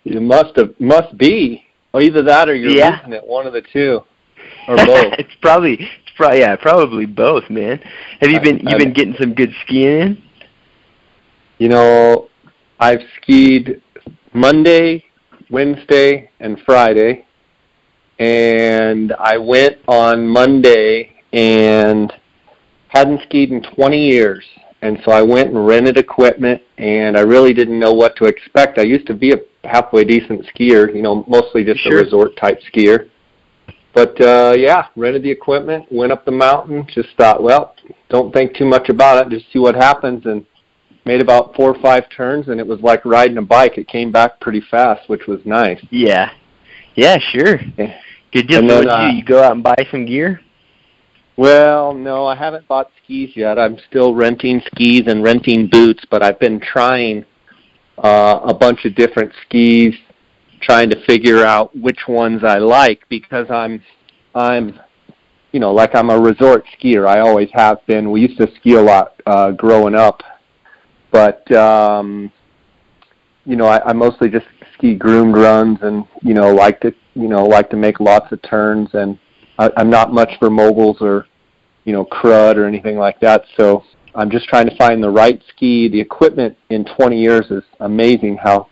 You must be. Or either that or you're losing it, one of the two. Or both. It's probably both, man. Have you been getting some good skiing in? I've skied Monday, Wednesday, and Friday. And I went on Monday and hadn't skied in 20 years. And so I went and rented equipment, and I really didn't know what to expect. I used to be a halfway decent skier, mostly just a resort-type skier. But, rented the equipment, went up the mountain, just thought, well, don't think too much about it, just see what happens, and made about 4 or 5 turns, and it was like riding a bike. It came back pretty fast, which was nice. Yeah. Yeah, sure. Yeah. Good deal. So what you go out and buy some gear? Well, no, I haven't bought skis yet. I'm still renting skis and renting boots, but I've been trying a bunch of different skis, trying to figure out which ones I like, because I'm a resort skier. I always have been. We used to ski a lot growing up, but I mostly just ski groomed runs and like to make lots of turns, and I'm not much for moguls or crud or anything like that. So I'm just trying to find the right ski. The equipment in 20 years is amazing how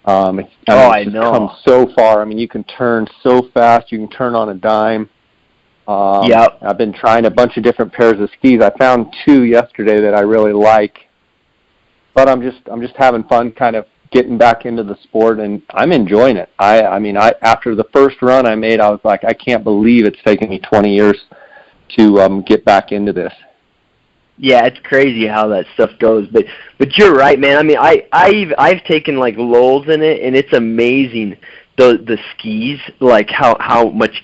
it's come so far. I mean, you can turn so fast. You can turn on a dime. I've been trying a bunch of different pairs of skis. I found 2 yesterday that I really like, but I'm just having fun, kind of getting back into the sport, and I'm enjoying it. I after the first run I made, I was like, I can't believe it's taken me 20 years to get back into this. Yeah, it's crazy how that stuff goes, but you're right, man. I mean, I've taken like lulls in it, and it's amazing the skis, like how much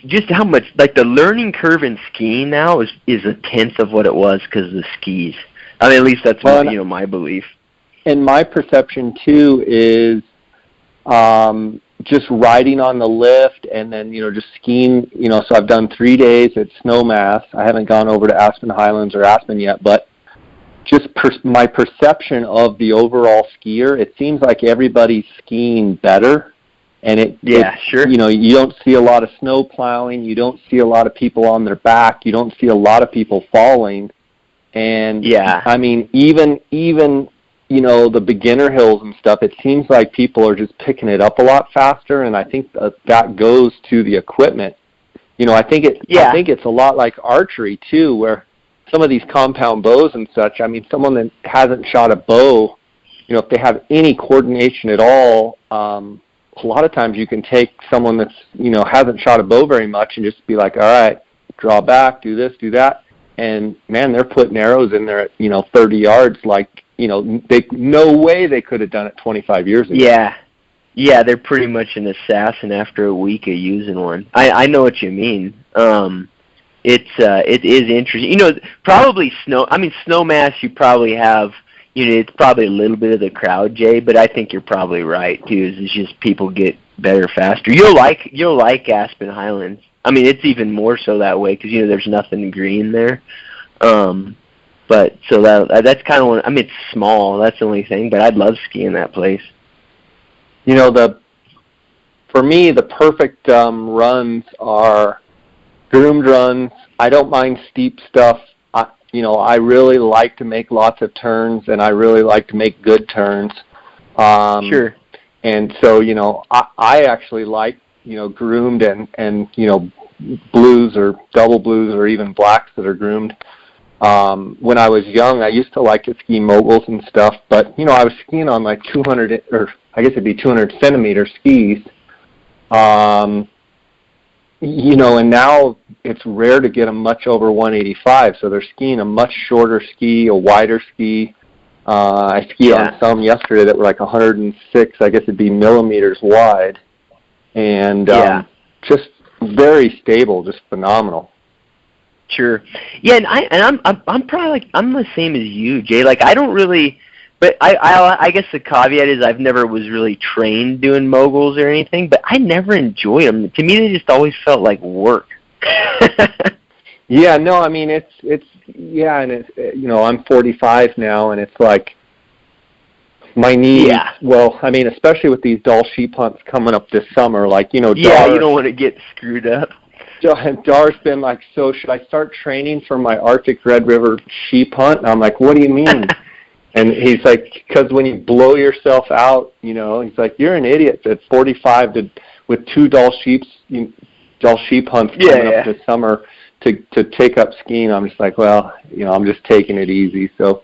like the learning curve in skiing now is 1/10 of what it was because of the skis. I mean, at least that's my belief. And my perception too is just riding on the lift, and then just skiing. So I've done 3 days at Snowmass. I haven't gone over to Aspen Highlands or Aspen yet, but just my perception of the overall skier, it seems like everybody's skiing better, and sure. You don't see a lot of snow plowing. You don't see a lot of people on their back. You don't see a lot of people falling, and I mean, even the beginner hills and stuff, it seems like people are just picking it up a lot faster, and I think that goes to the equipment. I think it's a lot like archery too, where some of these compound bows and such, I mean, someone that hasn't shot a bow, if they have any coordination at all, a lot of times you can take someone that's, hasn't shot a bow very much and just be like, all right, draw back, do this, do that. And man, they're putting arrows in there at, 30 yards, like, no way they could have done it 25 years ago. Yeah, they're pretty much an assassin after a week of using one. I know what you mean. It is interesting. Probably Snowmass, you probably have, it's probably a little bit of the crowd, Jay, but I think you're probably right too. It's just people get better faster. You'll like Aspen Highlands. I mean, it's even more so that way because there's nothing green there. But so that's kind of one. I mean, it's small. That's the only thing. But I'd love skiing that place. For me, the perfect runs are groomed runs. I don't mind steep stuff. I really like to make lots of turns, and I really like to make good turns. Sure. And so, I actually like, groomed and blues or double blues or even blacks that are groomed. When I was young, I used to like to ski moguls and stuff, but, I was skiing on like 200, or I guess it'd be 200 centimeter skis. And now it's rare to get them much over 185, so they're skiing a much shorter ski, a wider ski. I skied on some yesterday that were like 106, I guess it'd be millimeters wide, and just very stable, just phenomenal. Sure. Yeah, and I'm probably like, I'm the same as you, Jay. Like, I don't really, but I guess the caveat is I've never was really trained doing moguls or anything, but I never enjoyed them. To me, they just always felt like work. Yeah, no, I mean, and it's I'm 45 now, and it's like, my knees, well, I mean, especially with these Dall sheep hunts coming up this summer, like, you know, Dar, you don't want to get screwed up. Dar's been like, so should I start training for my Arctic Red River sheep hunt? And I'm like, what do you mean? And he's like, because when you blow yourself out, you know, he's like, you're an idiot at 45 with 2 Dall sheep hunts coming up this summer to take up skiing. I'm just like, well, you know, I'm just taking it easy. So,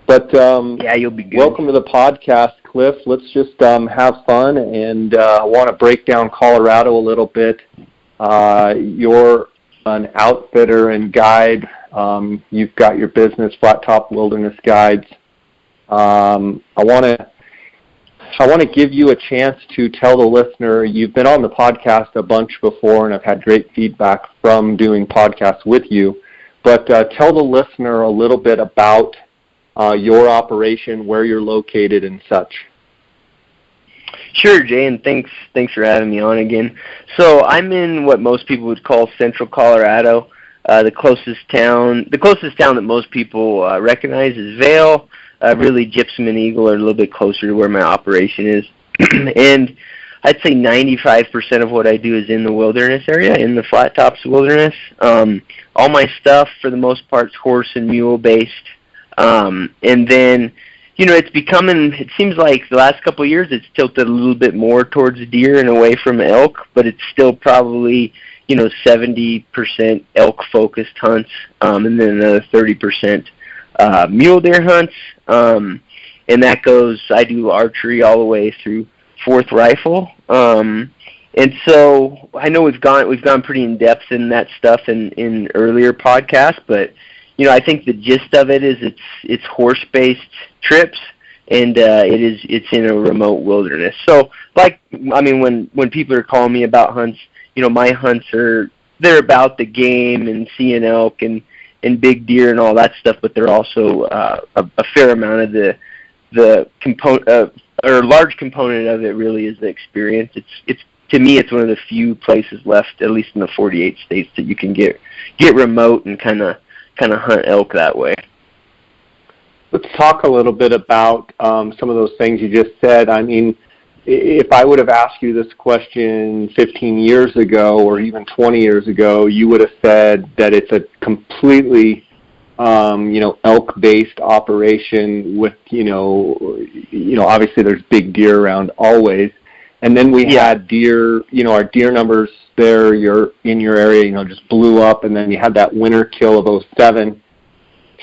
but you'll be good. Welcome to the podcast, Cliff. Let's just have fun, and I want to break down Colorado a little bit. You're an outfitter and guide. You've got your business, Flat Top Wilderness Guides. I want to give you a chance to tell the listener, you've been on the podcast a bunch before, and I've had great feedback from doing podcasts with you. But tell the listener a little bit about your operation, where you're located, and such. Sure, Jay, and thanks for having me on again. So I'm in what most people would call Central Colorado. The closest town that most people recognize is Vail. Really, Gypsum and Eagle are a little bit closer to where my operation is. And I'd say 95% of what I do is in the wilderness area, in the Flat Tops Wilderness. All my stuff, for the most part, is horse and mule based. And then, you know, it seems like the last couple of years it's tilted a little bit more towards deer and away from elk, but it's still probably, you know, 70% elk-focused hunts, and then another 30% mule deer hunts. And that goes, I do archery all the way through 4th rifle. And so I know we've gone pretty in-depth in that stuff in earlier podcasts, but you know, I think the gist of it is it's horse-based trips, and it's in a remote wilderness. So, like, I mean, when people are calling me about hunts, you know, my hunts they're about the game and seeing elk and big deer and all that stuff, but they're also a fair amount of the component or a large component of it really is the experience. It's to me, it's one of the few places left, at least in the 48 states, that you can get remote and kind of hunt elk that way. Let's talk a little bit about some of those things you just said. I mean, if I would have asked you this question 15 years ago or even 20 years ago, you would have said that it's a completely, you know, elk-based operation with, you know, obviously there's big deer around always. And then we had deer, you know, our deer numbers there, in your area, you know, just blew up, and then you had that winter kill of 07.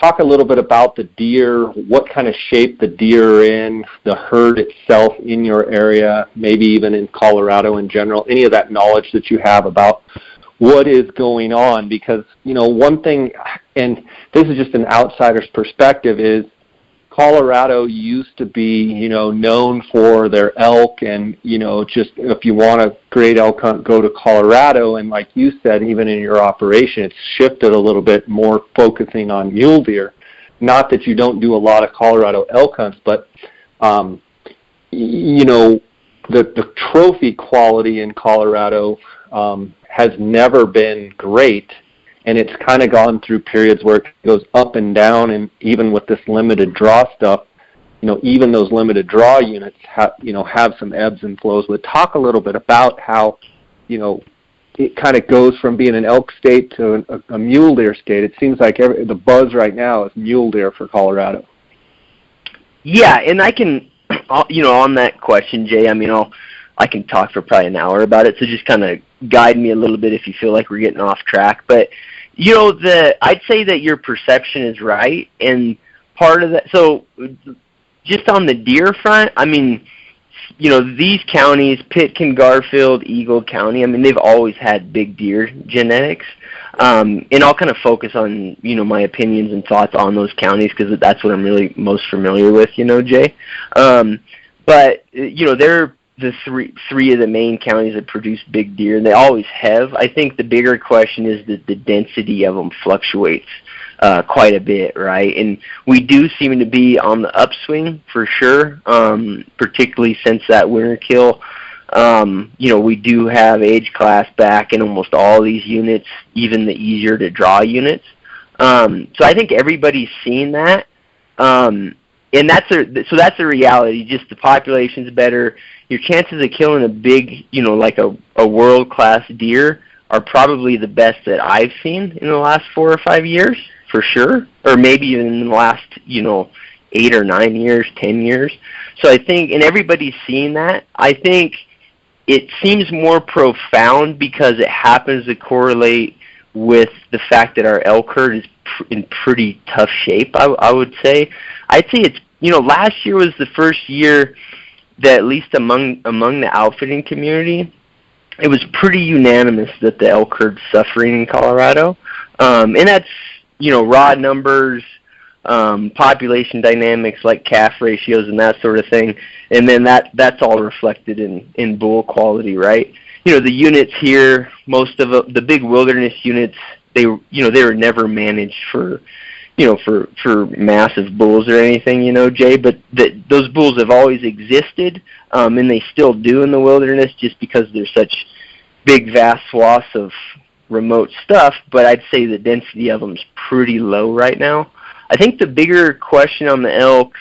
Talk a little bit about the deer, what kind of shape the deer are in, the herd itself in your area, maybe even in Colorado in general, any of that knowledge that you have about what is going on. Because, you know, one thing, and this is just an outsider's perspective, is Colorado used to be, you know, known for their elk, and, you know, just if you want a great elk hunt, go to Colorado. And like you said, even in your operation, it's shifted a little bit more, focusing on mule deer. Not that you don't do a lot of Colorado elk hunts, but, you know, the trophy quality in Colorado has never been great. And it's kind of gone through periods where it goes up and down, and even with this limited draw stuff, you know, even those limited draw units have some ebbs and flows. But talk a little bit about how, you know, it kind of goes from being an elk state to a mule deer state. It seems like the buzz right now is mule deer for Colorado. Yeah, and I can, you know, on that question, Jay, I mean, I can talk for probably an hour about it, so just kind of guide me a little bit if you feel like we're getting off track. But, you know, I'd say that your perception is right, and part of that, so just on the deer front, I mean, you know, these counties, Pitkin, Garfield, Eagle County, I mean, they've always had big deer genetics, and I'll kind of focus on, you know, my opinions and thoughts on those counties because that's what I'm really most familiar with, you know, Jay. But, you know, they're the three of the main counties that produce big deer, and they always have. I think the bigger question is that the density of them fluctuates quite a bit, right? And we do seem to be on the upswing for sure, particularly since that winter kill. You know, we do have age class back in almost all these units, even the easier to draw units. So I think everybody's seen that. and that's a reality. Just the population's better. Your chances of killing a big, like a world-class deer are probably the best that I've seen in the last 4 or 5 years, for sure, or maybe even in the last, 8 or 9 years, 10 years. So I think, and everybody's seeing that. I think it seems more profound because it happens to correlate with the fact that our elk herd is in pretty tough shape, I would say. I'd say it's, last year was the first year that, at least among the outfitting community, it was pretty unanimous that the elk herd's suffering in Colorado. And that's, raw numbers, population dynamics like calf ratios and that sort of thing. And then that's all reflected in bull quality, right? The units here, most of the big wilderness units, they were never managed for massive bulls or anything, Jay, but those bulls have always existed, and they still do in the wilderness just because there's such big, vast swaths of remote stuff, but I'd say the density of them is pretty low right now. I think the bigger question on the elk,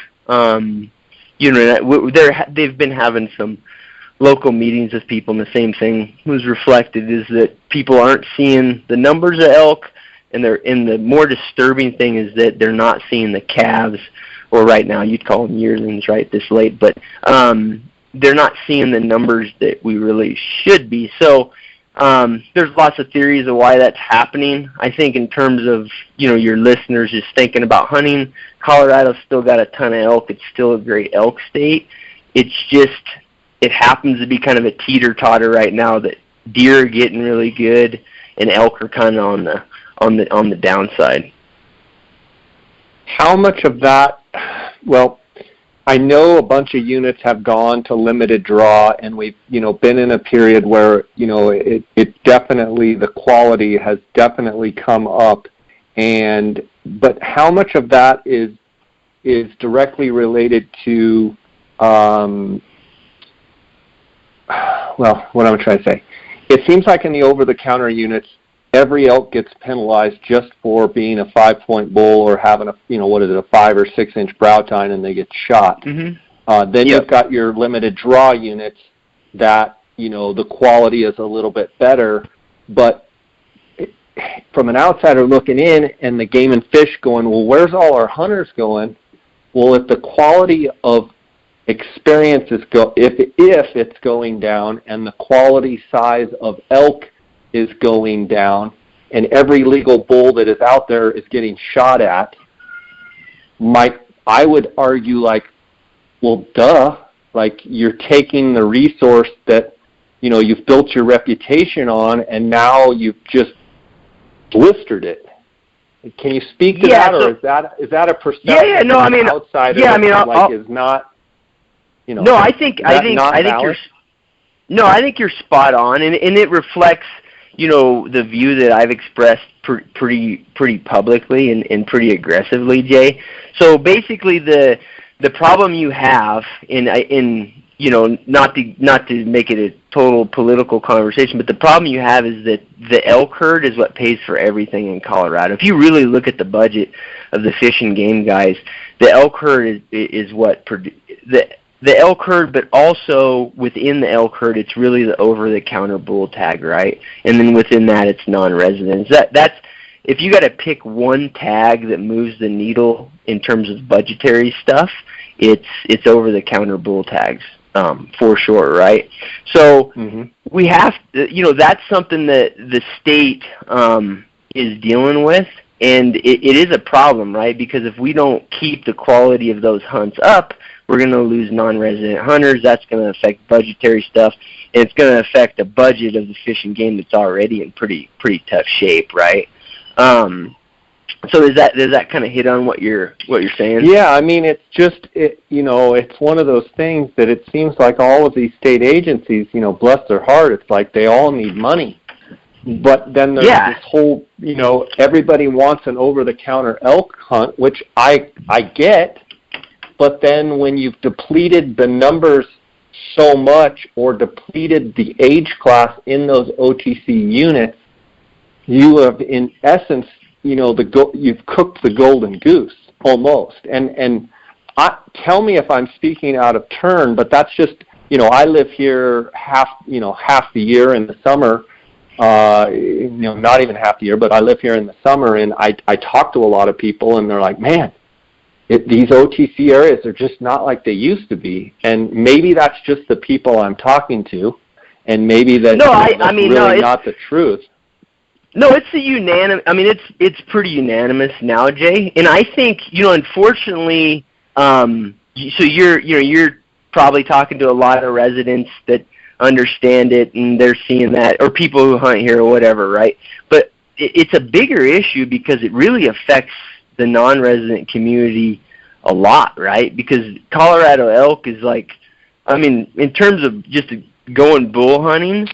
they've been having some local meetings with people, and the same thing was reflected is that people aren't seeing the numbers of elk, and the more disturbing thing is that they're not seeing the calves, or right now you'd call them yearlings, right, this late, but they're not seeing the numbers that we really should be. So there's lots of theories of why that's happening. I think in terms of, your listeners just thinking about hunting, Colorado's still got a ton of elk. It's still a great elk state. It's just, it happens to be kind of a teeter-totter right now that deer are getting really good and elk are kind of on the downside. How much of that, well, I know a bunch of units have gone to limited draw, and we've, been in a period where, it definitely, the quality has definitely come up, but how much of that is directly related to, what am I trying to say? It seems like in the over-the-counter units, every elk gets penalized just for being a 5-point bull or having a 5 or 6 inch brow tine, and they get shot. Mm-hmm. Then You've got your limited draw units that, the quality is a little bit better, but from an outsider looking in and the Game and Fish going, well, where's all our hunters going? Well, if the quality of experience if it's going down and the quality size of elk is going down, and every legal bull that is out there is getting shot at, I would argue, well, duh, you're taking the resource that, you've built your reputation on, and now you've just blistered it. Can you speak to that, or is that a perception outsider is not, No, I think you're spot on, and it reflects, the view that I've expressed pretty publicly and pretty aggressively, Jay. So basically, the problem you have not to make it a total political conversation, but the problem you have is that the elk herd is what pays for everything in Colorado. If you really look at the budget of the Fish and Game guys, the elk herd is what the elk herd, but also within the elk herd, it's really the over-the-counter bull tag, right? And then within that, it's non-residents. That's if you got to pick one tag that moves the needle in terms of budgetary stuff, it's over-the-counter bull tags, for sure, right? So we have, that's something that the state is dealing with, and it is a problem, right? Because if we don't keep the quality of those hunts up, we're going to lose non-resident hunters. That's going to affect budgetary stuff, and it's going to affect the budget of the Fish and Game that's already in pretty tough shape, right? So does that kind of hit on what you're saying? Yeah, I mean, it's just it's one of those things that it seems like all of these state agencies, bless their heart, it's like they all need money. But then there's this whole, everybody wants an over-the-counter elk hunt, which I get. But then when you've depleted the numbers so much, or depleted the age class in those OTC units, you have, in essence, you've cooked the golden goose almost. And tell me if I'm speaking out of turn, but that's just, I live here half the year in the summer, not even half the year, but I live here in the summer, and I talk to a lot of people, and they're like, man, these OTC areas are just not like they used to be. And maybe that's just the people I'm talking to, and maybe that's really not the truth. No, it's it's pretty unanimous now, Jay. And I think, unfortunately, so you're probably talking to a lot of residents that understand it, and they're seeing that, or people who hunt here or whatever, right? But it's a bigger issue because it really affects the non-resident community a lot, right? Because Colorado elk is in terms of just going bull hunting,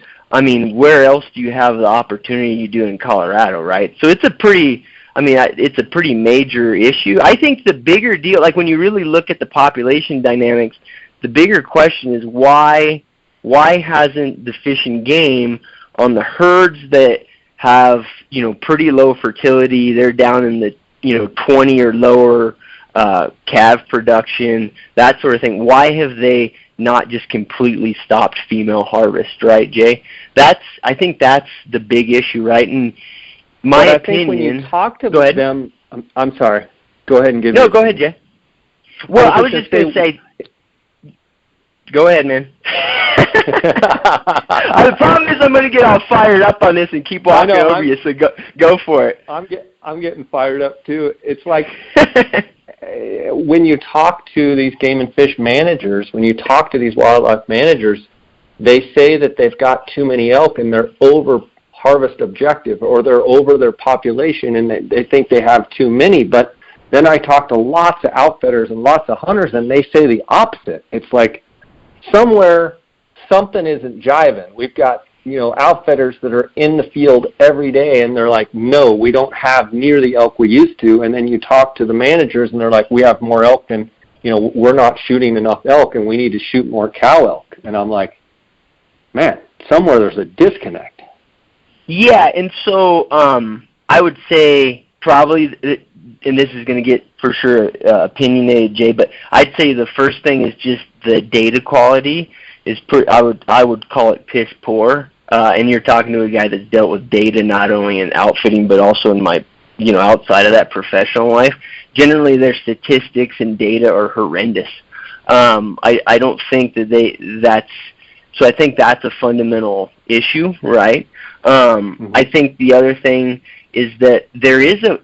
where else do you have the opportunity you do in Colorado, right? So it's a pretty major issue. I think the bigger deal, when you really look at the population dynamics, the bigger question is why hasn't the Fish and Game on the herds that have, pretty low fertility, they're down in the, 20 or lower calf production, that sort of thing, why have they not just completely stopped female harvest, right, Jay? I think that's the big issue, right? And my opinion. I think when you talk to them, I'm sorry. Go ahead and give. No, go ahead, Jay. Well, I was just going to say. Go ahead, man. The problem is I'm going to get all fired up on this and keep walking over you. So go for it. I'm getting fired up too. It's like. When you talk to these game and fish managers, when you talk to these wildlife managers, they say that they've got too many elk and they're over harvest objective, or they're over their population and they think they have too many. But then I talk to lots of outfitters and lots of hunters, and they say the opposite. It's like somewhere something isn't jiving. We've got outfitters that are in the field every day, and they're like, no, we don't have near the elk we used to. And then you talk to the managers, and they're like, we have more elk, and we're not shooting enough elk, and we need to shoot more cow elk. And I'm like, man, somewhere there's a disconnect. Yeah, and so I would say probably, and this is going to get for sure opinionated, Jay, but I'd say the first thing is just the data quality is I would call it piss poor. And you're talking to a guy that's dealt with data not only in outfitting but also in my, outside of that professional life. Generally, their statistics and data are horrendous. I don't think so I think that's a fundamental issue, right? I think the other thing is that there is it's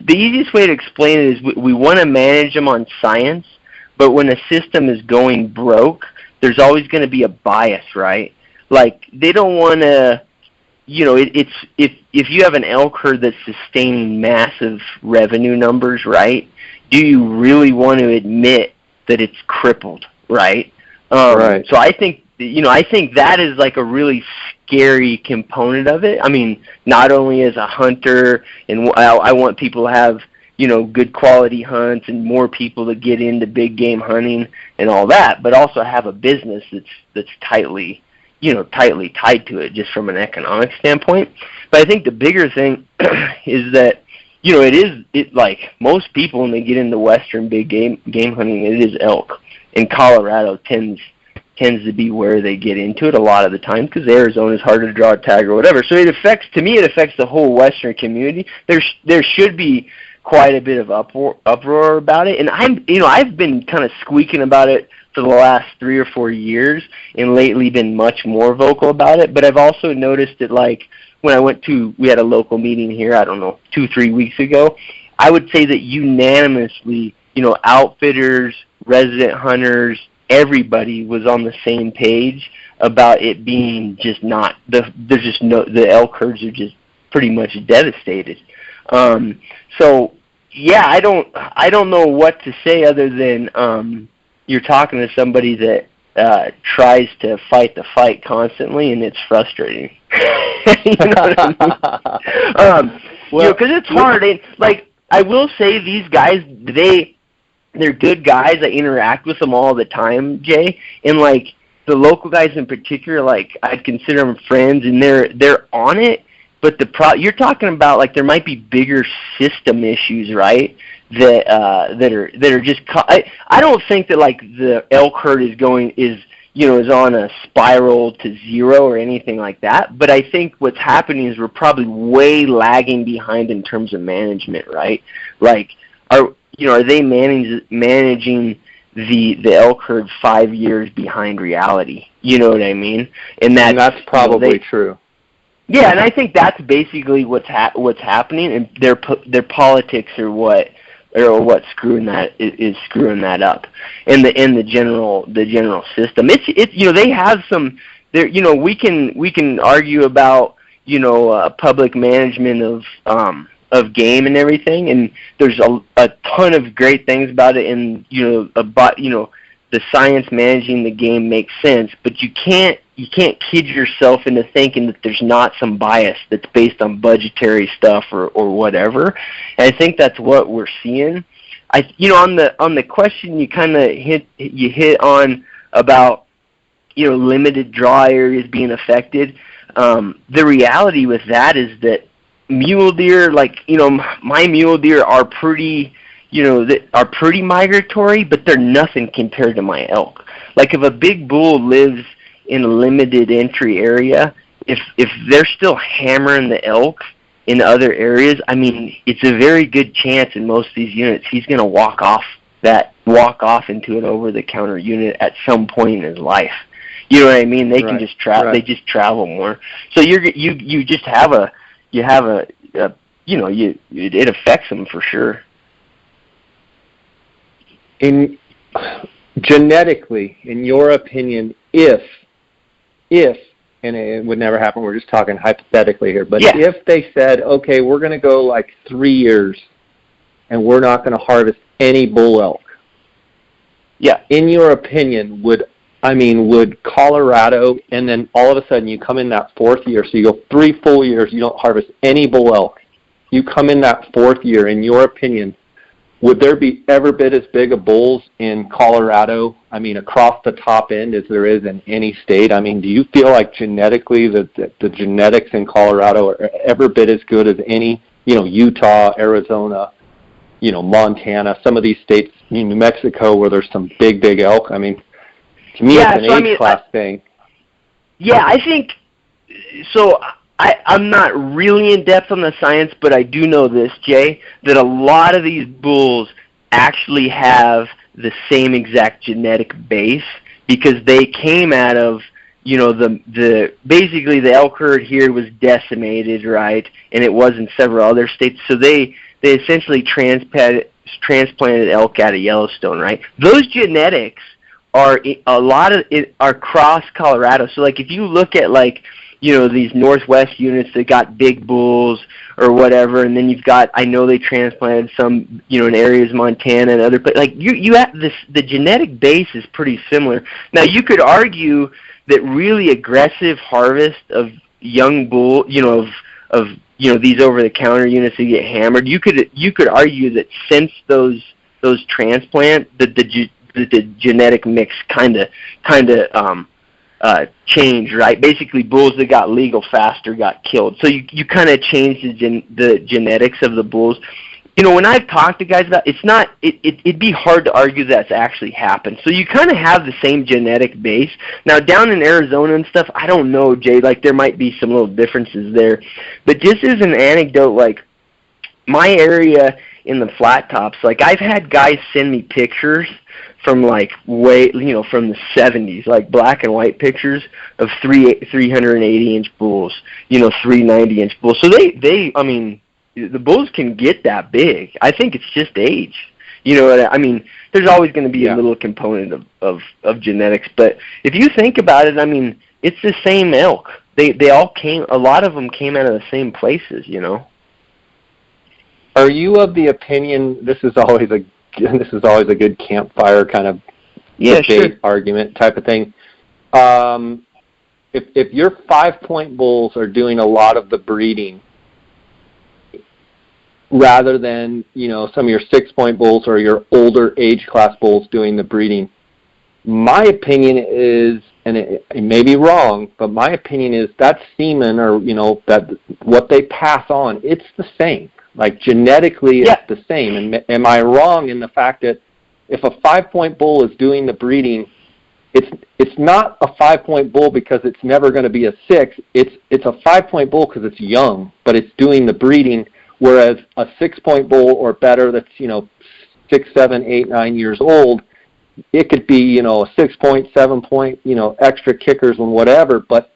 the easiest way to explain it is we want to manage them on science, but when a system is going broke, there's always going to be a bias, right? Like, they don't want to, if you have an elk herd that's sustaining massive revenue numbers, right, do you really want to admit that it's crippled, right? Right. So I think that is like a really scary component of it. Not only as a hunter, and I want people to have, good quality hunts and more people to get into big game hunting and all that, but also have a business that's tightly tied to it just from an economic standpoint. But I think the bigger thing is that, like most people when they get into western big game hunting, it is elk. And Colorado tends to be where they get into it a lot of the time because Arizona is harder to draw a tag or whatever. So it affects the whole western community. There should be quite a bit of uproar about it, and I've been kind of squeaking about it for the last 3 or 4 years, and lately been much more vocal about it. But I've also noticed that, like, when we had a local meeting here, I don't know, 2-3 weeks ago, I would say that unanimously, outfitters, resident hunters, everybody was on the same page about it being just not the elk herds are just pretty much devastated. So yeah, I don't know what to say other than you're talking to somebody that tries to fight the fight constantly, and it's frustrating. You know what I mean? Because it's hard. And, like, I will say these guys, they're good guys. I interact with them all the time, Jay. And, like, the local guys in particular, like, I'd consider them friends, and they're on it. but you're talking about like there might be bigger system issues, right? That are just I don't think that like the elk herd is on a spiral to zero or anything like that. But I think what's happening is we're probably way lagging behind in terms of management, right? Like are they managing the elk herd 5 years behind reality? You know what I mean? And that's probably true. Yeah, and I think that's basically what's happening, and their politics are what's screwing that up, in the general system. It's they have some there. We can argue about public management of game and everything, and there's a ton of great things about it, and the science managing the game makes sense, but you can't kid yourself into thinking that there's not some bias that's based on budgetary stuff or whatever. And I think that's what we're seeing. On the question you kind of hit on about limited draw areas being affected. The reality with that is that mule deer, my mule deer are pretty migratory, but they're nothing compared to my elk. Like if a big bull lives in a limited entry area, if they're still hammering the elk in other areas, I mean, it's a very good chance in most of these units he's going to walk off into an over-the-counter unit at some point in his life. You know what I mean? They can just travel. They just travel more. So you just have it affects them for sure. Genetically, in your opinion, if and it would never happen, we're just talking hypothetically here, but if they said, okay, we're going to go like 3 years and we're not going to harvest any bull elk, in your opinion, would Colorado, and then all of a sudden you come in that 4th year, so you go 3 full years, you don't harvest any bull elk, you come in that 4th year, in your opinion, would there be ever been as big of bulls in Colorado, across the top end as there is in any state? Do you feel like genetically that the genetics in Colorado are ever been as good as any, Utah, Arizona, Montana, some of these states, New Mexico, where there's some big elk? To me, it's an age-class thing. Yeah, I think so. I'm not really in depth on the science, but I do know this, Jay, that a lot of these bulls actually have the same exact genetic base because they came out of, basically the elk herd here was decimated, right, and it was in several other states, so they essentially transplanted elk out of Yellowstone, right? Those genetics are cross Colorado. So like if you look at these Northwest units that got big bulls or whatever, and then you've got, I know they transplanted some, in areas Montana and other places. You have the genetic base is pretty similar. Now you could argue that really aggressive harvest of young bull, of these over-the-counter units that get hammered. You could argue that since those transplant, the genetic mix kind of change, right? Basically, bulls that got legal faster got killed. So you kind of change the genetics of the bulls. When I've talked to guys about it'd be hard to argue that's actually happened. So you kind of have the same genetic base. Now, down in Arizona and stuff, I don't know, Jay, there might be some little differences there. But just as an anecdote, my area in the flat tops, I've had guys send me pictures from from the 70s, black and white pictures of 380-inch bulls, 390-inch bulls. So the bulls can get that big. I think it's just age. There's always going to be a little component of genetics, but if you think about it, it's the same elk. They all a lot of them came out of the same places, Are you of the opinion, this is always a good campfire kind of debate, argument type of thing. If your 5-point bulls are doing a lot of the breeding, rather than some of your 6-point bulls or your older age class bulls doing the breeding, my opinion is and it may be wrong, but my opinion is that semen, or that what they pass on, it's the same. Like genetically, it's the same. And am I wrong in the fact that if a 5-point bull is doing the breeding, it's not a 5-point bull because it's never going to be a 6. It's a 5-point bull because it's young, but it's doing the breeding. Whereas a 6-point bull or better, that's 6, 7, 8, 9 years old, it could be a 6-point, 7-point, extra kickers and whatever. But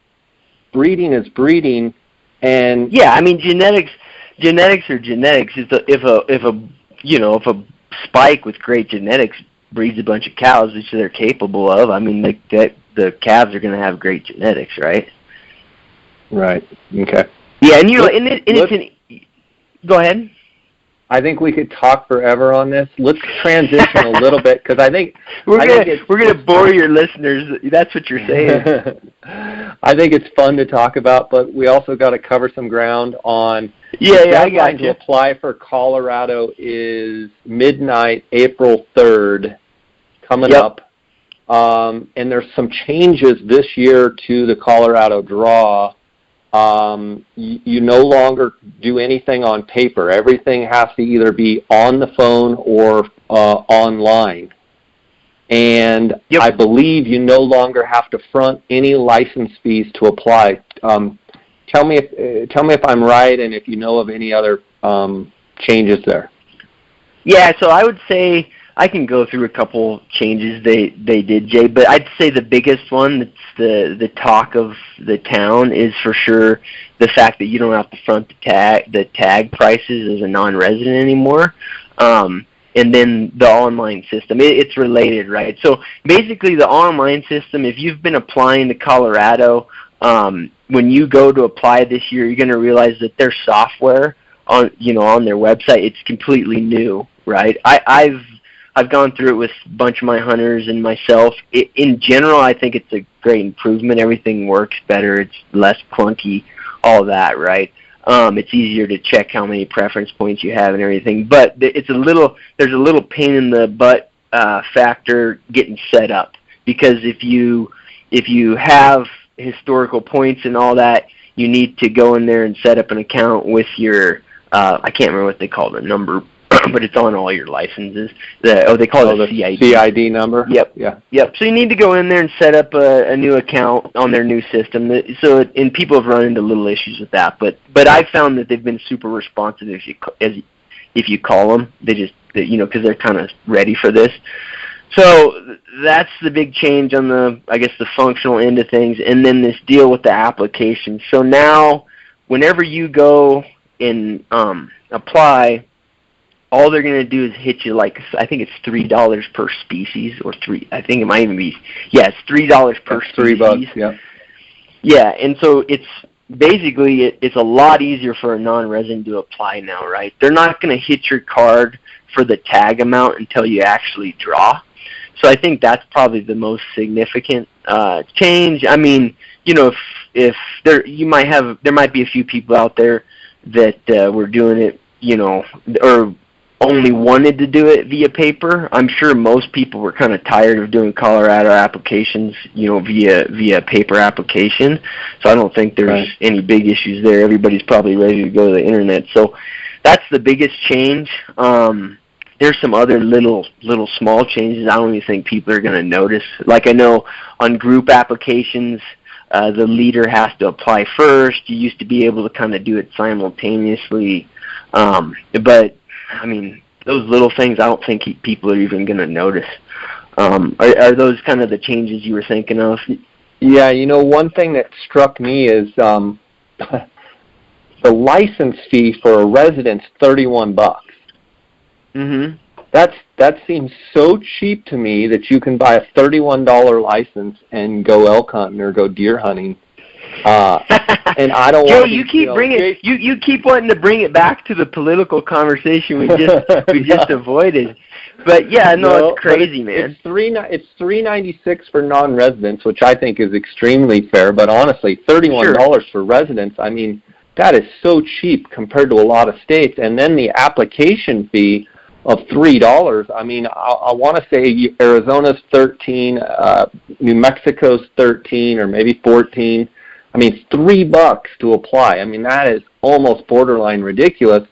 breeding is breeding, and genetics are genetics. If a spike with great genetics breeds a bunch of cows, which they're capable of, the calves are going to have great genetics, right? Right. Okay. Yeah, and go ahead. I think we could talk forever on this. Let's transition a little bit, because I think we're gonna bore your listeners. That's what you're saying. I think it's fun to talk about, but we also got to cover some ground on. I got you. To apply for Colorado is midnight, April 3rd, coming up. And there's some changes this year to the Colorado draw. You no longer do anything on paper. Everything has to either be on the phone or online. And I believe you no longer have to front any license fees to apply. Tell me if I'm right, and if you know of any other changes there. Yeah, so I would say I can go through a couple changes they did, Jay, but I'd say the biggest one that's the talk of the town is for sure the fact that you don't have to front the tag prices as a non-resident anymore. And then the online system, it's related, right? So basically the online system, if you've been applying to Colorado, when you go to apply this year, you're going to realize that their software on their website, it's completely new, right? I've gone through it with a bunch of my hunters and myself. In general, I think it's a great improvement. Everything works better. It's less clunky, all that, right? It's easier to check how many preference points you have and everything. But there's a little pain in the butt factor getting set up, because if you have historical points and all that, you need to go in there and set up an account with your I can't remember what they call the number, but it's on all your licenses. They call it the CID. CID number? Yep. Yeah. Yep. So you need to go in there and set up a new account on their new system. And people have run into little issues with that, but I've found that they've been super responsive if you call them. They just because they're kind of ready for this. So that's the big change on the functional end of things, and then this deal with the application. So now, whenever you go and apply, all they're going to do is hit you I think it's $3 per species, or I think it might even be, it's $3 per species. $3, yeah. Yeah, and so it's basically, it's a lot easier for a non-resident to apply now, right? They're not going to hit your card for the tag amount until you actually draw. So I think that's probably the most significant change. I mean, if there might be a few people out there that were doing it, or only wanted to do it via paper. I'm sure most people were kind of tired of doing Colorado applications, via paper application. So I don't think there's any big issues there. Everybody's probably ready to go to the internet. So that's the biggest change. There's some other little small changes I don't even think people are going to notice. Like I know on group applications, the leader has to apply first. You used to be able to kind of do it simultaneously. But, I mean, those little things I don't think people are even going to notice. Are those kind of the changes you were thinking of? Yeah, one thing that struck me is the license fee for a resident's $31. Mm-hmm. That seems so cheap to me that you can buy a $31 license and go elk hunting or go deer hunting. And I don't Joe, want to, you keep wanting to bring it back to the political conversation we just avoided. But yeah, no, it's crazy, man. It's $3.96 for non-residents, which I think is extremely fair. But honestly, $31 for residents, I mean, that is so cheap compared to a lot of states. And then the application fee, of $3. I mean, I want to say Arizona's 13, New Mexico's 13, or maybe 14. I mean, $3 to apply. I mean, that is almost borderline ridiculous.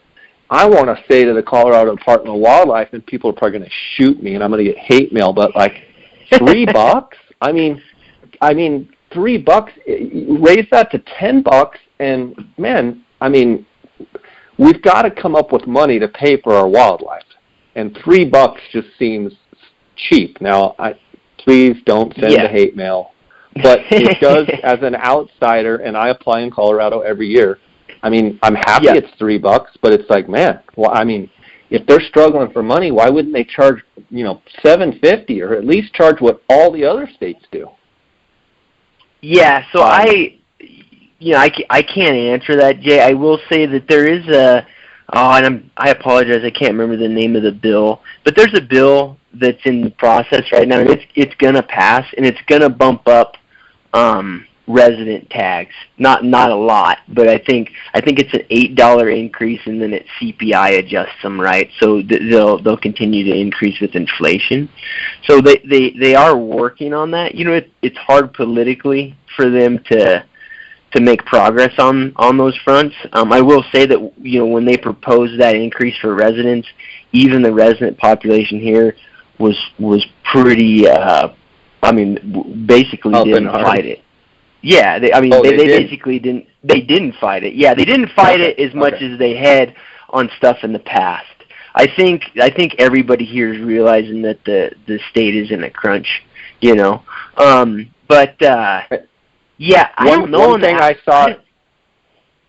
I want to say to the Colorado Department of Wildlife, and people are probably going to shoot me, and I'm going to get hate mail, but like $3? I mean, $3. Raise that to $10, and man, I mean, we've got to come up with money to pay for our wildlife, and $3 just seems cheap. Now, please don't send the hate mail, but it does as an outsider, and I apply in Colorado every year. I mean, I'm happy it's $3, but it's like, man, well, I mean, if they're struggling for money, why wouldn't they charge, $7.50, or at least charge what all the other states do? Yeah, so I can't answer that, Jay. I will say that there is I apologize, I can't remember the name of the bill, but there's a bill that's in the process right now, and it's gonna pass, and it's gonna bump up resident tags. Not a lot, but I think it's an $8 increase, and then it CPI adjusts them, right? So they'll continue to increase with inflation. So they are working on that. It's hard politically for them to make progress on those fronts. I will say that when they proposed that increase for residents, even the resident population here was pretty. Basically didn't fight it. Yeah, they basically didn't. They didn't fight it. Yeah, they didn't fight it as much as they had on stuff in the past. I think everybody here is realizing that the state is in a crunch. But yeah, I don't know. One thing I saw.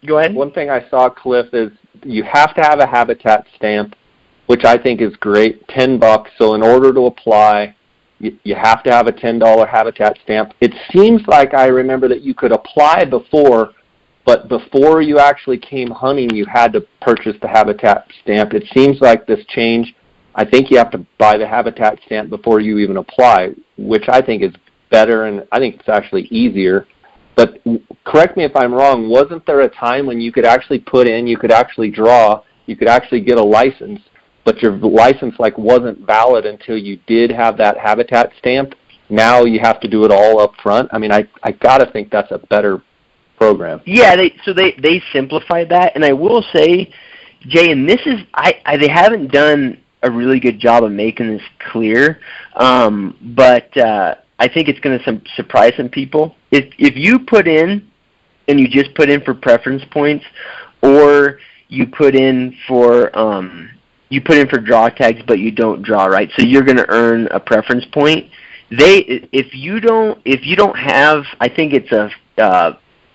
Go ahead. One thing I saw, Cliff, is you have to have a habitat stamp, which I think is great. $10. So in order to apply, you have to have a $10 habitat stamp. It seems like I remember that you could apply before, but before you actually came hunting, you had to purchase the habitat stamp. It seems like this change, I think you have to buy the habitat stamp before you even apply, which I think is better, and I think it's actually easier. But correct me if I'm wrong, wasn't there a time when you could actually put in, you could actually draw, you could actually get a license, but your license wasn't valid until you did have that habitat stamp? Now you have to do it all up front. I mean, I got to think that's a better program. Yeah, they simplified that, and I will say, Jay, and this is they haven't done a really good job of making this clear, but I think it's going to surprise some people. If you put in, and you just put in for preference points, or you put in for draw tags, but you don't draw, right? So you're going to earn a preference point. If you don't have, I think it's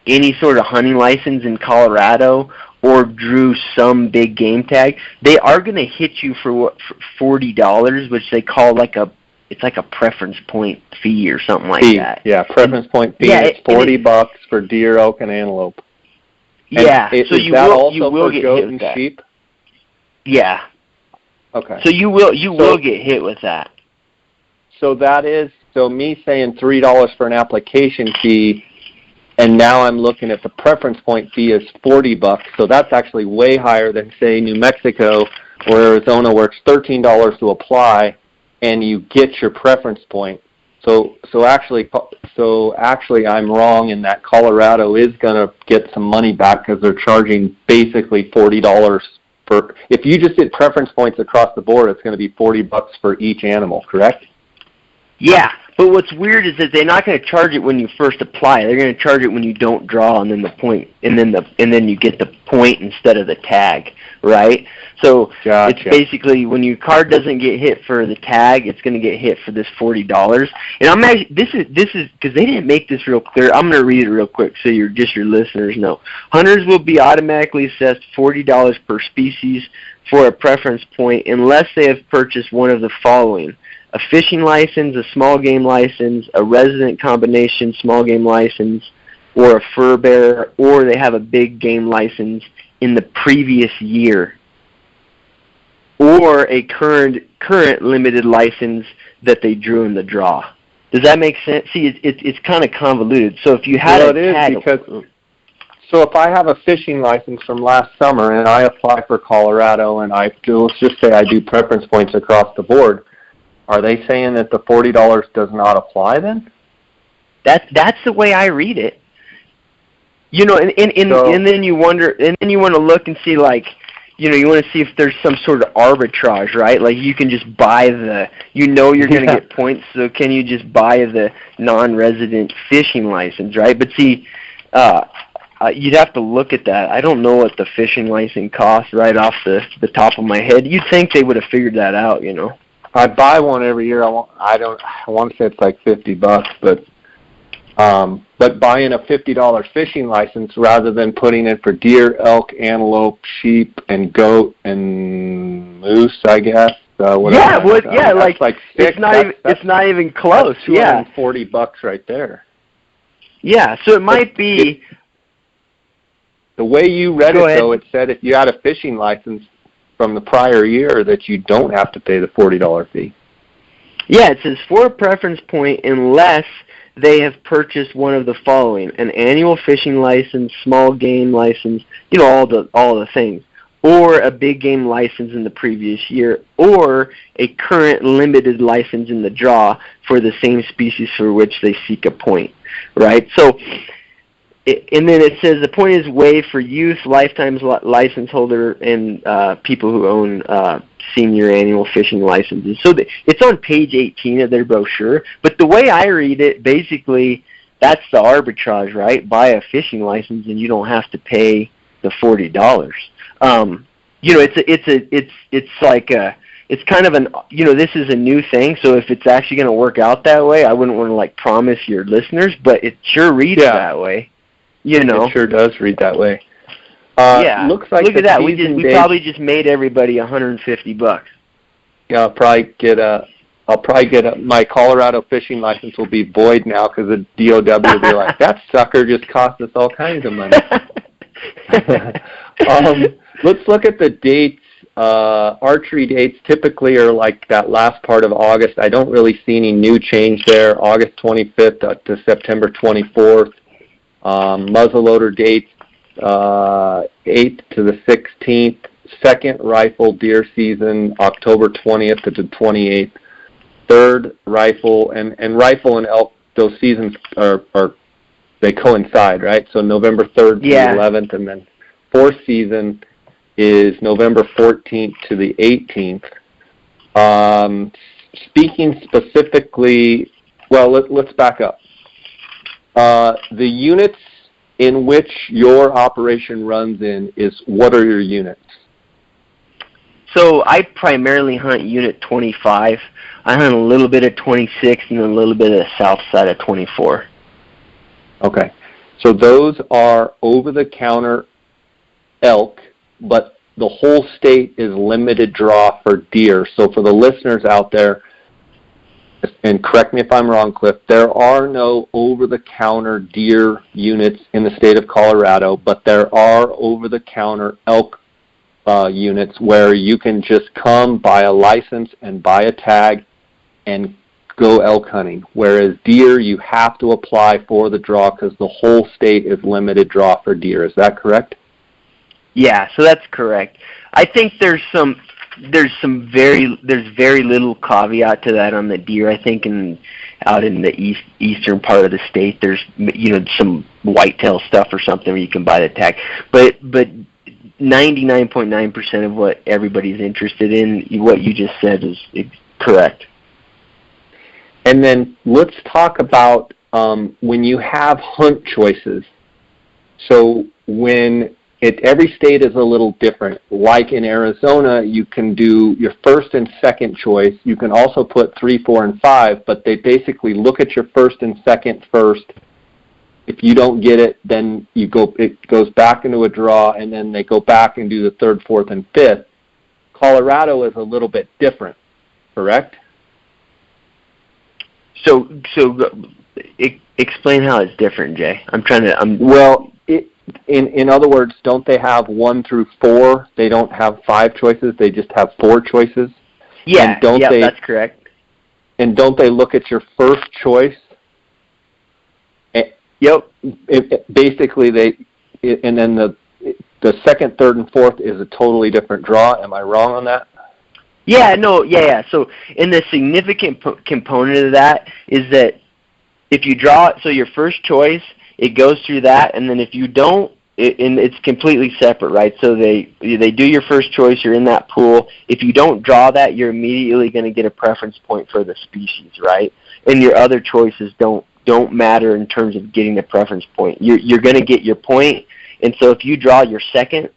any sort of hunting license in Colorado, or drew some big game tag, they are going to hit you for $40, which they call it's like a preference point fee or something like that. Yeah, preference point fee. It's $40 for deer, elk, and antelope. Yeah, so you will get hit with that. Sheep? Yeah. Okay. So you will get hit with that. So me saying $3 for an application fee, and now I'm looking at the preference point fee is $40. So that's actually way higher than, say, New Mexico or Arizona, where it's $13 to apply, and you get your preference point. So actually I'm wrong in that Colorado is going to get some money back, because they're charging basically $40 for. If you just did preference points across the board, it's going to be $40 for each animal, correct? Yeah, but what's weird is that they're not going to charge it when you first apply. They're going to charge it when you don't draw, and then the point, and then you get the point instead of the tag, right? So It's basically when your card doesn't get hit for the tag, it's going to get hit for this $40. And I'm actually this is because they didn't make this real clear. I'm going to read it real quick so your listeners know. Hunters will be automatically assessed $40 per species for a preference point unless they have purchased one of the following: a fishing license, a small game license, a resident combination small game license, or a fur bearer, or they have a big game license in the previous year, or a current limited license that they drew in the draw. Does that make sense? See, it's kind of convoluted. So if you had So if I have a fishing license from last summer and I apply for Colorado and let's just say I do preference points across the board, are they saying that the $40 does not apply then? That's the way I read it. You know, and then you wonder, and then you want to look and see, like, you know, you want to see if there's some sort of arbitrage, right? Like, you can just buy you're going to get points, so can you just buy the non-resident fishing license, right? But see, you'd have to look at that. I don't know what the fishing license costs right off the top of my head. You'd think they would have figured that out, you know. I buy one every year. I want to say it's like $50, but buying a $50 fishing license rather than putting it for deer, elk, antelope, sheep, and goat and moose, I guess. It's not even close. That's $240 right there. Yeah, so it might be. The way you read it, though, it said if you had a fishing license from the prior year that you don't have to pay the $40 fee. Yeah, it says for a preference point unless they have purchased one of the following: an annual fishing license, small game license, you know, all the things, or a big game license in the previous year, or a current limited license in the draw for the same species for which they seek a point, right? So, and then it says the point is waived for youth, lifetime license holder, and people who own senior annual fishing licenses. So it's on page 18 of their brochure. But the way I read it, basically, that's the arbitrage, right? Buy a fishing license and you don't have to pay the $40. You know, it's kind of an, you know, this is a new thing. So if it's actually going to work out that way, I wouldn't want to like promise your listeners, but it sure reads that way. You know, it sure does read that way. Looks like look at that. We probably just made everybody $150. Yeah, I'll probably get my Colorado fishing license will be void now because the DOW will be like, that sucker just cost us all kinds of money. Let's look at the dates. Archery dates typically are like that last part of August. I don't really see any new change there. August 25th to September 24th. Muzzleloader dates 8th to the 16th. Second rifle deer season October 20th to the 28th. Third rifle and rifle and elk, those seasons are they coincide, right? So November 3rd to the 11th, and then fourth season is November 14th to the 18th. Speaking specifically, well, let's back up. The units in which your operation runs in is, what are your units? So I primarily hunt Unit 25. I hunt a little bit of 26 and a little bit of the south side of 24. Okay. So those are over-the-counter elk, but the whole state is limited draw for deer. So for the listeners out there, and correct me if I'm wrong, Cliff, there are no over-the-counter deer units in the state of Colorado, but there are over-the-counter elk units where you can just come, buy a license, and buy a tag, and go elk hunting. Whereas deer, you have to apply for the draw because the whole state is limited draw for deer. Is that correct? Yeah, so that's correct. I think there's very little caveat to that on the deer. I think out in the eastern part of the state, there's, you know, some whitetail stuff or something where you can buy the tag. But 99.9% of what everybody's interested in, what you just said, is correct. And then let's talk about when you have hunt choices. So when every state is a little different. Like in Arizona, you can do your first and second choice. You can also put 3, 4, and 5, but they basically look at your first and second first. If you don't get it, then it goes back into a draw, and then they go back and do the third, fourth, and fifth. Colorado is a little bit different, correct? So explain how it's different, Jay. Well, in other words, don't they have 1 through 4? They don't have 5 choices. They just have 4 choices. Yeah, that's correct. And don't they look at your first choice? Yep. Basically, and then the second, third, and fourth is a totally different draw. Am I wrong on that? Yeah, no, yeah. So, and the significant component of that is that if you draw, so your first choice, it goes through that, and then if you don't, and it's completely separate, right? So they do your first choice, you're in that pool. If you don't draw that, you're immediately going to get a preference point for the species, right? And your other choices don't matter in terms of getting the preference point. You're going to get your point, and so if you draw your second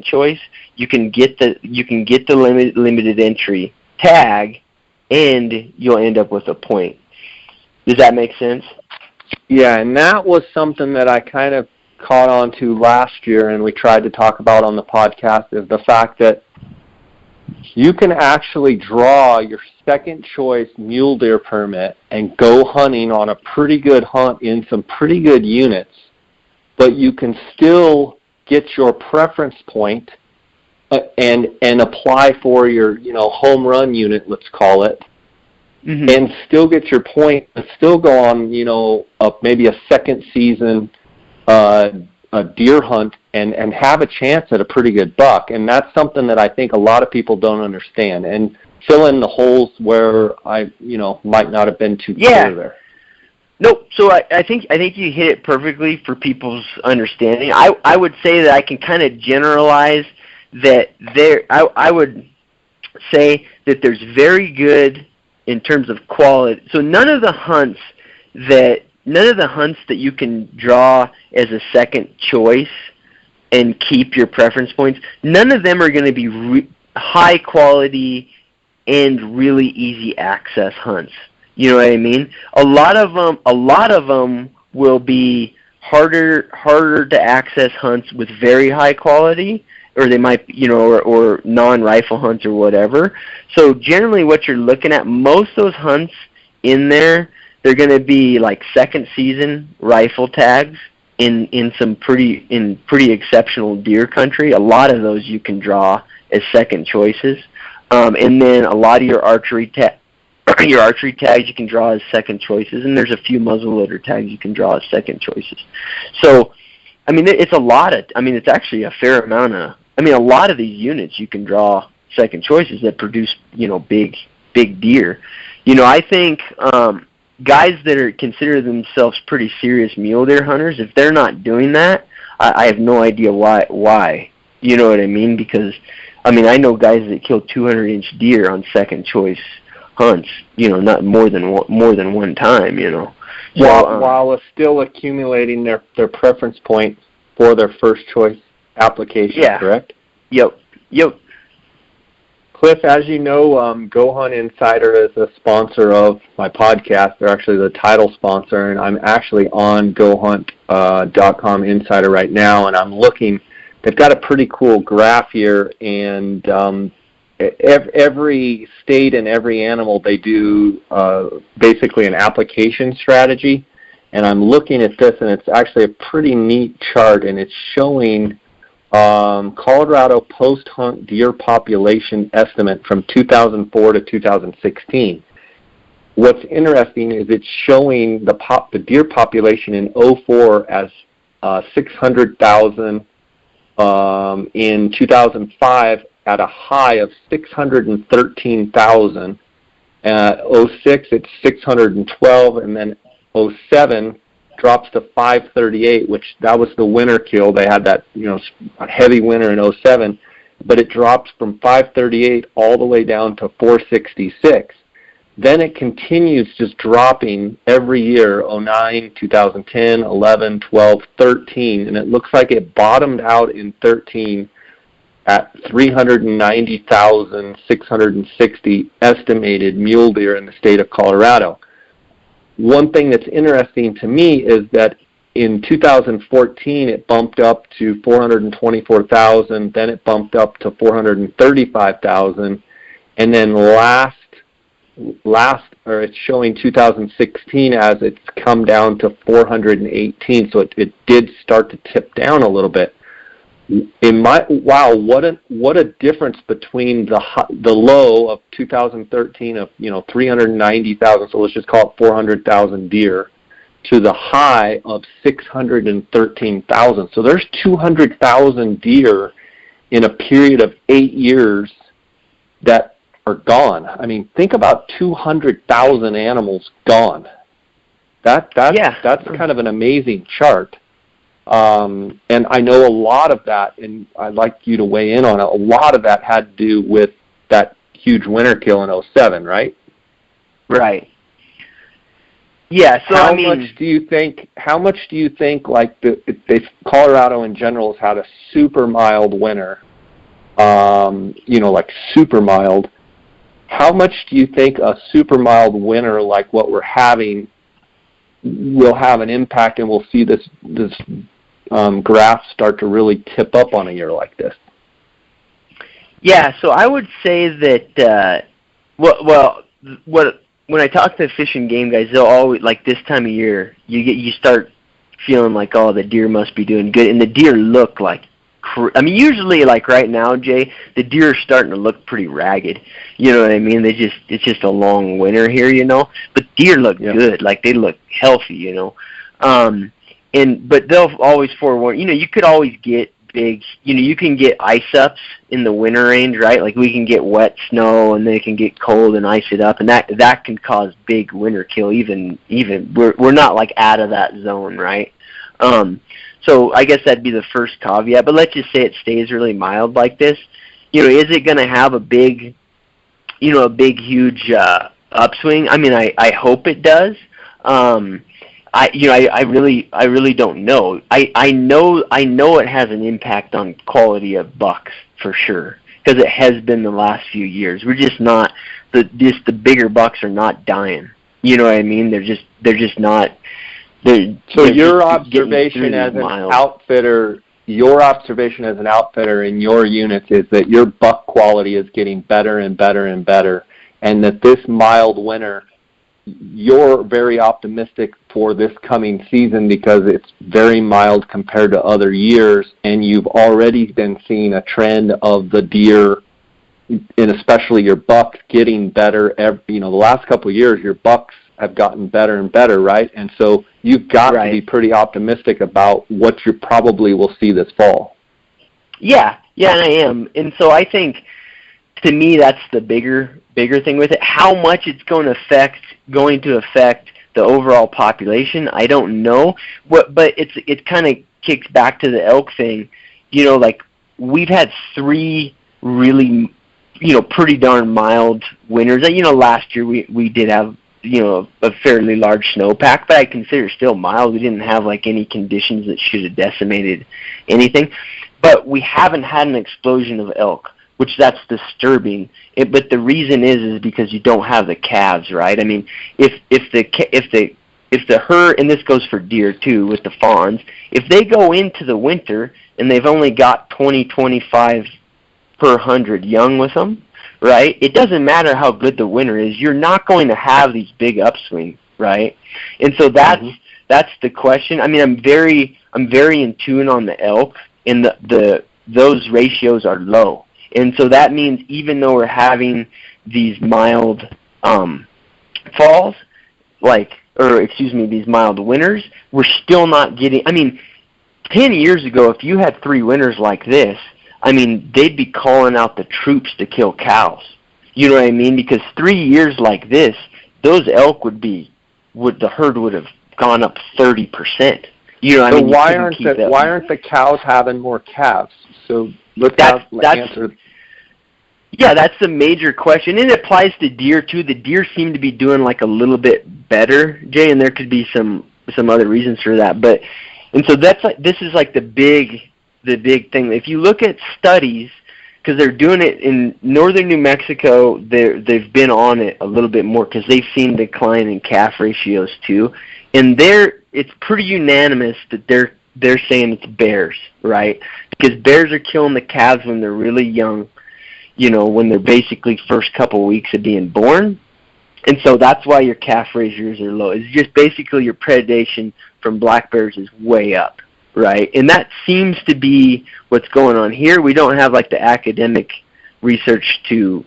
choice, you can get the limited entry tag, and you'll end up with a point. Does that make sense? Yeah, and that was something that I kind of caught on to last year, and we tried to talk about on the podcast, is the fact that you can actually draw your second choice mule deer permit and go hunting on a pretty good hunt in some pretty good units, but you can still get your preference point and apply for your home run unit, let's call it, and still get your point, but still go on maybe a second season a deer hunt and have a chance at a pretty good buck. And that's something that I think a lot of people don't understand, and fill in the holes where I might not have been too clear there. Nope. So I think you hit it perfectly for people's understanding. I would say that I can kind of generalize that I would say that there's very good in terms of quality. So none of the hunts that you can draw as a second choice and keep your preference points, none of them are going to be high quality and really easy access hunts. You know what I mean? A lot of them will be harder to access hunts with very high quality, or they might, or non-rifle hunts or whatever. So generally what you're looking at, most of those hunts in there, they're going to be like second season rifle tags in some pretty exceptional deer country. A lot of those you can draw as second choices. And then a lot of your archery tags you can draw as second choices, and there's a few muzzleloader tags you can draw as second choices. So, I mean, it's actually a fair amount of, a lot of these units you can draw second choices that produce, big deer. I think guys that consider themselves pretty serious mule deer hunters, if they're not doing that, I have no idea why. You know what I mean? Because, I know guys that kill 200-inch deer on second choice hunts, not more than one time, So, while still accumulating their preference point for their first choice application, correct? Yep. Cliff, as you know, Go Hunt Insider is a sponsor of my podcast. They're actually the title sponsor, and I'm actually on GoHunt.com Insider right now, and I'm looking. They've got a pretty cool graph here, and every state and every animal, they do basically an application strategy. And I'm looking at this, and it's actually a pretty neat chart, and it's showing Colorado post-hunt deer population estimate from 2004 to 2016. What's interesting is it's showing the deer population in 2004 as 600,000, in 2005 at a high of 613,000. 2006 it's 612, and then 2007 drops to 538, which that was the winter kill. They had that heavy winter in 2007, but it drops from 538 all the way down to 466. Then it continues just dropping every year, 2009, 2010, 11, 12, 13, and it looks like it bottomed out in 13 at 390,660 estimated mule deer in the state of Colorado. One thing that's interesting to me is that in 2014 it bumped up to 424,000, then it bumped up to 435,000, and then it's showing 2016 as it's come down to 418, so it did start to tip down a little bit. What a difference between the low of 2013 of 390,000, so let's just call it 400,000 deer, to the high of 613,000. So there's 200,000 deer in a period of 8 years that are gone. I mean, think about 200,000 animals gone. That's kind of an amazing chart. And I know a lot of that, and I'd like you to weigh in on it, a lot of that had to do with that huge winter kill in 2007, right? Right. Yeah, so how much do you think like Colorado in general has had a super mild winter, like super mild. How much do you think a super mild winter like what we're having will have an impact, and we'll see this graph start to really tip up on a year like this? Yeah, so I would say that when I talk to fish and game guys, they'll always, like this time of year, you start feeling like, oh, the deer must be doing good, and the deer look like, usually like right now, Jay, the deer are starting to look pretty ragged. You know what I mean? It's just a long winter here, But deer look good, like they look healthy, but they'll always forewarn. You could always get big. You can get ice ups in the winter range, right? Like we can get wet snow, and they can get cold and ice it up, and that can cause big winter kill. Even we're not like out of that zone, right? So I guess that'd be the first caveat. But let's just say it stays really mild like this. Is it going to have a big, huge upswing? I mean, I hope it does. I really don't know. I know it has an impact on quality of bucks for sure, because it has been the last few years. We're just not the bigger bucks are not dying. You know what I mean? They're just not. So your observation as an outfitter in your units is that your buck quality is getting better and better and better, and that this mild winter, you're very optimistic for this coming season because it's very mild compared to other years, and you've already been seeing a trend of the deer, and especially your bucks, getting better. The last couple of years, your bucks have gotten better and better, right? And so you've got to be pretty optimistic about what you probably will see this fall. Yeah, and I am. And so I think, to me, that's the bigger thing with it. How much it's going to affect the overall population, I don't know. But it kind of kicks back to the elk thing. Like we've had 3 really, pretty darn mild winters. Last year we did have a fairly large snowpack, but I consider still mild. We didn't have like any conditions that should have decimated anything, but we haven't had an explosion of elk, which that's disturbing. But the reason is because you don't have the calves, right? I mean, if the herd, and this goes for deer too with the fawns, if they go into the winter and they've only got 20-25 per 100 young with them, right? It doesn't matter how good the winter is. You're not going to have these big upswings, right? And so that's the question. I mean, I'm very in tune on the elk, and those ratios are low. And so that means even though we're having these mild falls, these mild winters, we're still not getting. I mean, 10 years ago, if you had 3 winters like this, I mean, they'd be calling out the troops to kill cows. You know what I mean? Because 3 years like this, those elk the herd would have gone up 30%. You know what I mean? Why aren't the cows having more calves? So answer. Yeah, that's the major question, and it applies to deer too. The deer seem to be doing like a little bit better, Jay, and there could be some other reasons for that. And so this is like the big thing. If you look at studies, because they're doing it in northern New Mexico, they've been on it a little bit more because they've seen decline in calf ratios too, and it's pretty unanimous that they're saying it's bears, right? Because bears are killing the calves when they're really young, when they're basically first couple weeks of being born, and so that's why your calf ratios are low. It's just basically your predation from black bears is way up. Right, and that seems to be what's going on here. We don't have like the academic research to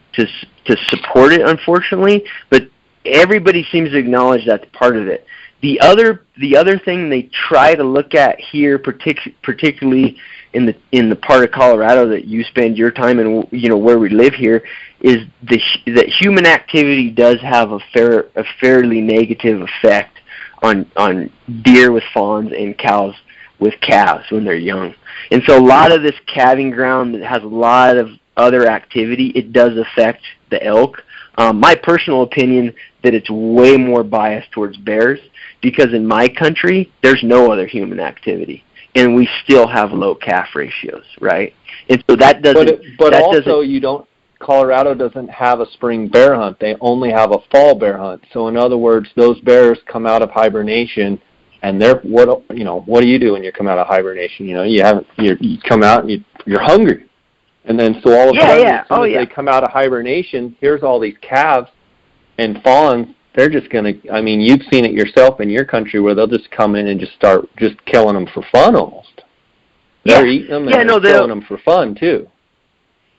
support it, unfortunately. But everybody seems to acknowledge that's part of it. The other thing they try to look at here, particularly in the part of Colorado that you spend your time and where we live here, is that human activity does have a fairly negative effect on deer with fawns and cows with calves when they're young. And so a lot of this calving ground that has a lot of other activity, it does affect the elk. My personal opinion that it's way more biased towards bears, because in my country there's no other human activity, and we still have low calf ratios, right? And so that doesn't. Colorado doesn't have a spring bear hunt. They only have a fall bear hunt. So in other words, those bears come out of hibernation, and what do you do when you come out of hibernation? You come out and you're hungry. And then so all of a sudden, as soon as they come out of hibernation, here's all these calves and fawns. They're just going to, you've seen it yourself in your country where they'll just come in and just start just killing them for fun almost. They're eating them and they're killing them for fun too.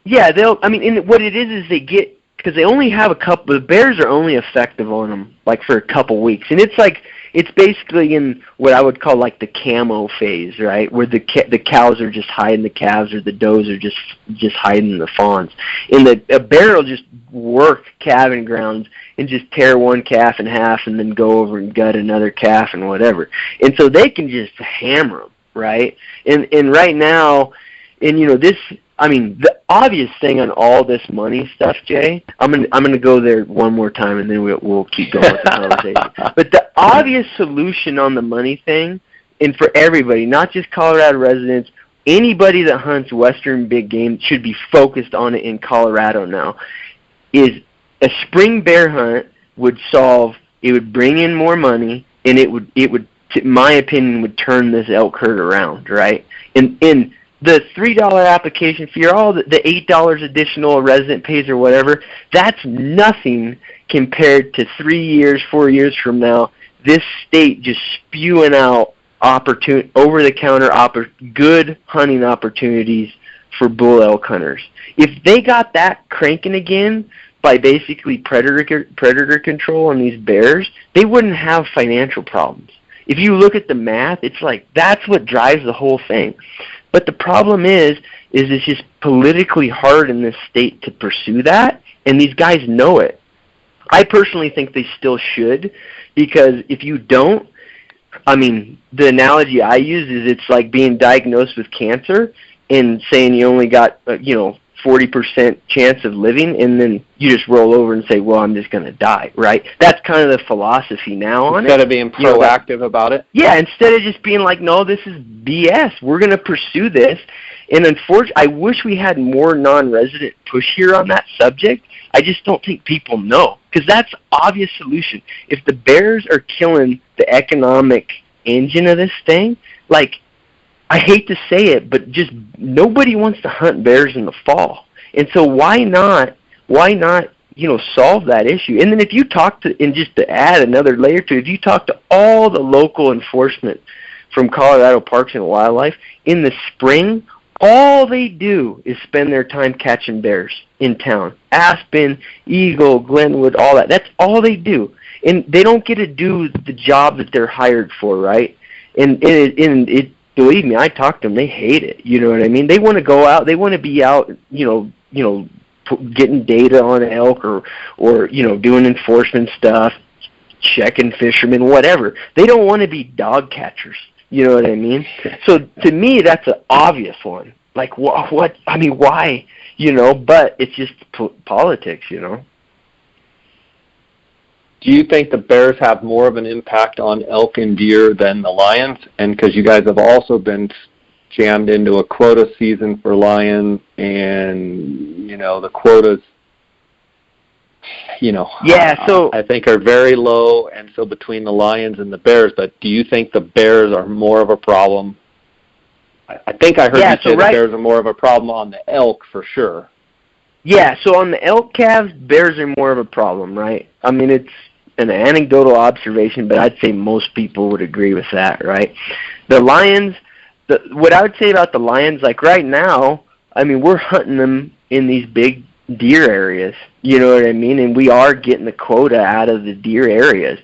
Yeah, what it is they get, because they only have the bears are only effective on them like for a couple weeks. And it's basically in what I would call like the camo phase, right? Where the cows are just hiding the calves, or the does are just hiding the fawns. And a bear will just work calving grounds and just tear one calf in half and then go over and gut another calf and whatever. And so they can just hammer them, right? And right now, the obvious thing on all this money stuff, Jay, I'm gonna go there one more time and then we'll keep going with the conversation. But the obvious solution on the money thing, and for everybody, not just Colorado residents, anybody that hunts Western big game should be focused on it in Colorado now, is a spring bear hunt it would bring in more money, and it would, in my opinion, would turn this elk herd around, right? And the $3 application fee, or all the $8 additional a resident pays or whatever, that's nothing compared to 3 years, 4 years from now, this state just spewing out over-the-counter good hunting opportunities for bull elk hunters. If they got that cranking again by basically predator control on these bears, they wouldn't have financial problems. If you look at the math, it's like that's what drives the whole thing. But the problem is it's just politically hard in this state to pursue that, and these guys know it. I personally think they still should, because if you don't, the analogy I use is it's like being diagnosed with cancer and saying you only got 40% chance of living, and then you just roll over and say, well, I'm just going to die, right? That's kind of the philosophy now on it. Instead of being proactive about it? Yeah, instead of just being like, no, this is BS. We're going to pursue this. And unfortunately, I wish we had more non-resident push here on that subject. I just don't think people know, because that's obvious solution. If the bears are killing the economic engine of this thing, I hate to say it, but just nobody wants to hunt bears in the fall. And so why not, solve that issue? And then if you talk to, and just to add another layer to it, if you talk to all the local enforcement from Colorado Parks and Wildlife, in the spring, all they do is spend their time catching bears in town. Aspen, Eagle, Glenwood, all that. That's all they do. And they don't get to do the job that they're hired for, right? And it believe me, I talk to them. They hate it. You know what I mean? They want to go out. They want to be out. Getting data on elk or doing enforcement stuff, checking fishermen, whatever. They don't want to be dog catchers. You know what I mean? So to me, that's an obvious one. Like what? Why? But it's just politics. Do you think the bears have more of an impact on elk and deer than the lions? And because you guys have also been jammed into a quota season for lions, and the quotas, I think are very low. And so between the lions and the bears, but do you think the bears are more of a problem? I think I heard you say the bears are more of a problem on the elk for sure. Yeah, so on the elk calves, bears are more of a problem, right? It's an anecdotal observation, but I'd say most people would agree with that, right? The lions, what I would say about the lions, like right now, we're hunting them in these big deer areas. You know what I mean? And we are getting the quota out of the deer areas.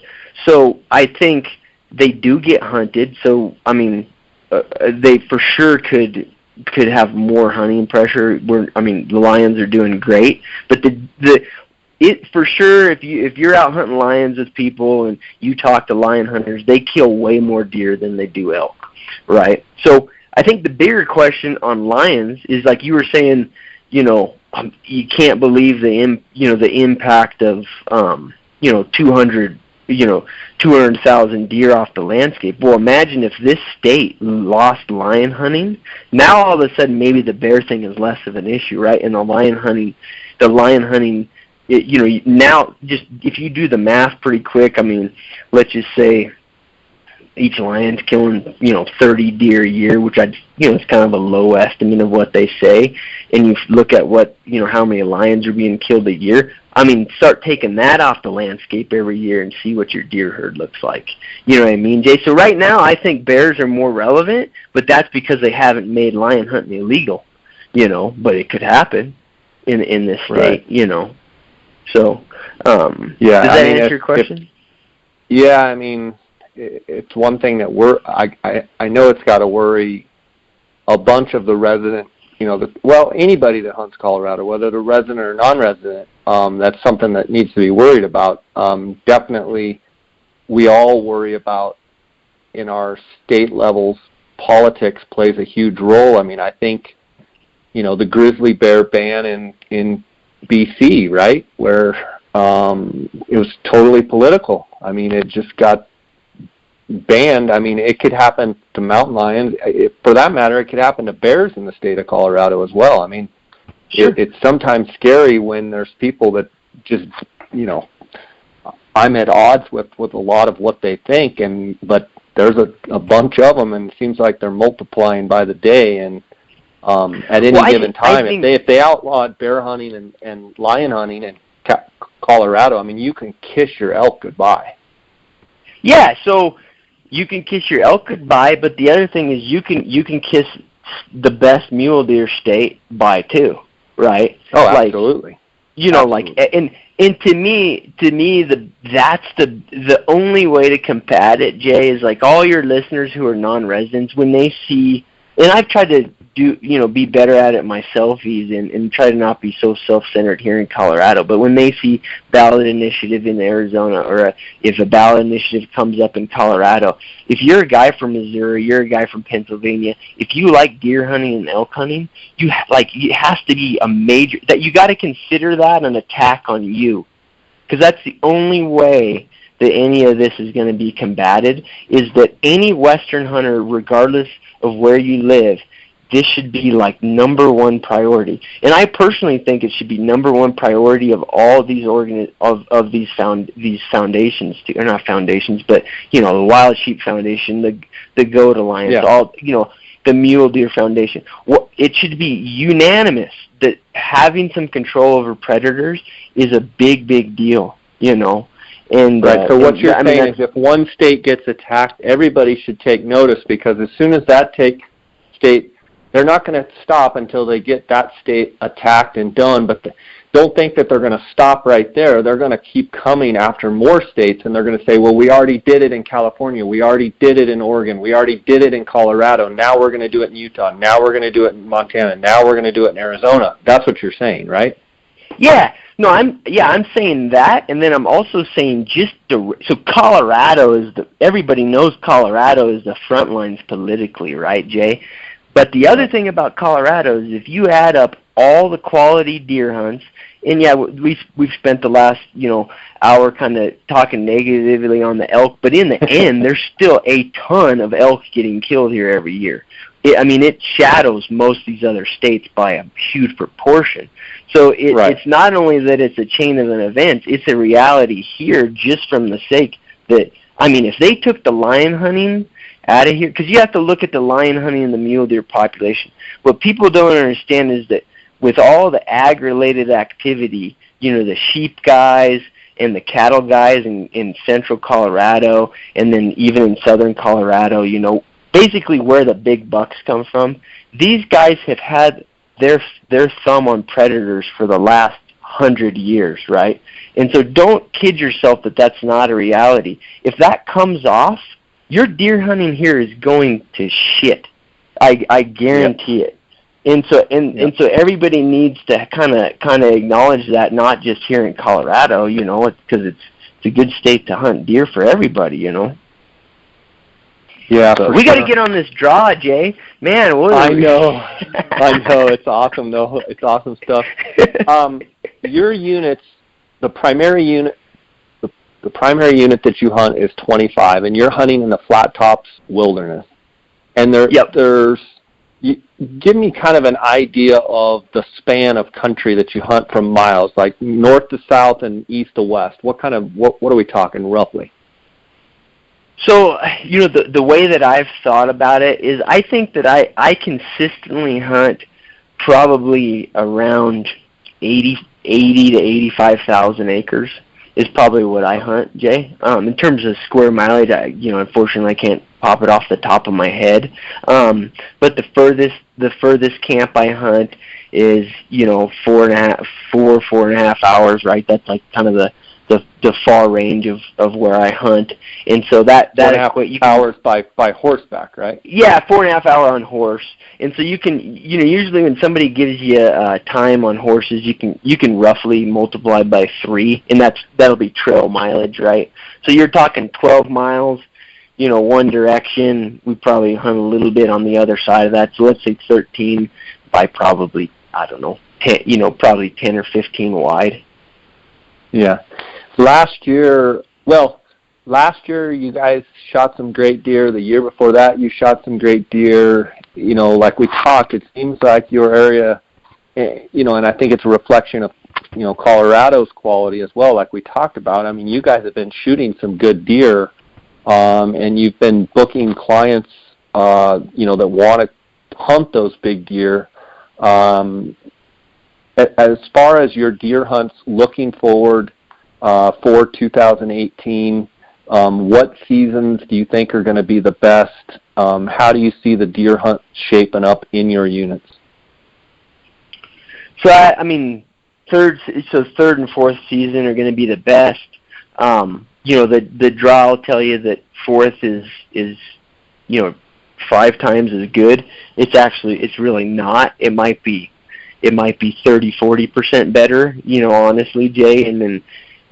So I think they do get hunted. So, I mean, they for sure could have more hunting pressure. The lions are doing great, but it for sure, if you're out hunting lions with people and you talk to lion hunters, they kill way more deer than they do elk, right? So I think the bigger question on lions is, like you were saying, you can't believe the impact of 200,000 deer off the landscape. Well, imagine if this state lost lion hunting. Now all of a sudden maybe the bear thing is less of an issue, right? And the lion hunting, now just if you do the math pretty quick, I mean, let's just say each lion's killing 30 deer a year, which it's kind of a low estimate of what they say, and you look at what how many lions are being killed a year. I mean, start taking that off the landscape every year and see what your deer herd looks like. You know what I mean, Jay? So right now I think bears are more relevant, but that's because they haven't made lion hunting illegal, but it could happen in this state, right. So, does that answer your question? I mean, it's one thing that I know it's got to worry a bunch of the resident, anybody that hunts Colorado, whether they're resident or non-resident, that's something that needs to be worried about. Definitely, we all worry about in our state levels, politics plays a huge role. I mean, I think, the grizzly bear ban in BC, right, where it was totally political. I mean, it just got banned. I mean, it could happen to mountain lions. For that matter, it could happen to bears in the state of Colorado as well. I mean, sure. It's sometimes scary when there's people that just, I'm at odds with a lot of what they think, but there's a bunch of them, and it seems like they're multiplying by the day. And at any given time, if they outlawed bear hunting and lion hunting in Colorado, I mean, you can kiss your elk goodbye. Yeah, so you can kiss your elk goodbye, but the other thing is you can kiss the best mule deer state bye too, right? Oh, absolutely. Absolutely. And to me, that's the only way to combat it, Jay, is like all your listeners who are non-residents, when they see, and I've tried to be better at it myself, and try to not be so self-centered here in Colorado. But when they see ballot initiative in Arizona, or if a ballot initiative comes up in Colorado, if you're a guy from Missouri, you're a guy from Pennsylvania, if you like deer hunting and elk hunting, it has to be a major, that you got to consider that an attack on you, because that's the only way that any of this is going to be combated, is that any Western hunter, regardless of where you live, this should be like number one priority. And I personally think it should be number one priority of all these these foundations, or not foundations, but the Wild Sheep Foundation, the Goat Alliance, the Mule Deer Foundation. It should be unanimous that having some control over predators is a big, big deal. And right. So what you're saying is, if one state gets attacked, everybody should take notice, because as soon as that state, they're not going to stop until they get that state attacked and done. But don't think that they're going to stop right there. They're going to keep coming after more states, and they're going to say, well, we already did it in California. We already did it in Oregon. We already did it in Colorado. Now we're going to do it in Utah. Now we're going to do it in Montana. Now we're going to do it in Arizona. That's what you're saying, right? Yeah. No, I'm saying that, and then I'm also saying so Colorado everybody knows Colorado is the front lines politically, right, Jay? But the other thing about Colorado is, if you add up all the quality deer hunts, and we've spent the last hour kind of talking negatively on the elk, but in the end, there's still a ton of elk getting killed here every year. It shadows most of these other states by a huge proportion. So it's not only that it's a chain of an event, it's a reality here, just from the sake that, if they took the lion hunting out of here, because you have to look at the lion hunting and the mule deer population. What people don't understand is that with all the ag-related activity, the sheep guys and the cattle guys in central Colorado, and then even in southern Colorado, basically where the big bucks come from, these guys have had their thumb on predators for the last 100 years, right? And so don't kid yourself that that's not a reality. If that comes off, your deer hunting here is going to shit. I guarantee it. And so everybody needs to kind of acknowledge that, not just here in Colorado, you know, because it's a good state to hunt deer for everybody, you know. Yeah, so we got to get on this draw, Jay. Man, I know. It's awesome, though. It's awesome stuff. Your units, the primary unit that you hunt is 25, and you're hunting in the Flat Tops Wilderness. And there's, give me kind of an idea of the span of country that you hunt from miles, like north to south and east to west. What are we talking roughly? So, you know, the way that I've thought about it is I think that I consistently hunt probably around 80 to 85,000 acres is probably what I hunt, Jay. In terms of square mileage, unfortunately I can't pop it off the top of my head. But the furthest camp I hunt is, 4.5 hours, right? That's like kind of the far range of where I hunt, and so that 4.5 hours by horseback, right? Yeah, 4.5 hours on horse, and so you can, usually when somebody gives you time on horses, you can roughly multiply by 3, and that'll be trail mileage, right? So you're talking 12 miles, one direction. We probably hunt a little bit on the other side of that, so let's say 13 by probably 10, probably 10 or 15 wide. Yeah. Last year you guys shot some great deer. The year before that, you shot some great deer. Like we talked, it seems like your area, and I think it's a reflection of, Colorado's quality as well, like we talked about. I mean, you guys have been shooting some good deer, and you've been booking clients, that want to hunt those big deer. As far as your deer hunts looking forward for 2018, what seasons do you think are going to be the best? How do you see the deer hunt shaping up in your units? So, third and fourth season are going to be the best. The draw will tell you that fourth is 5 times as good. It's really not. It might be 30-40% better, honestly, Jay. And then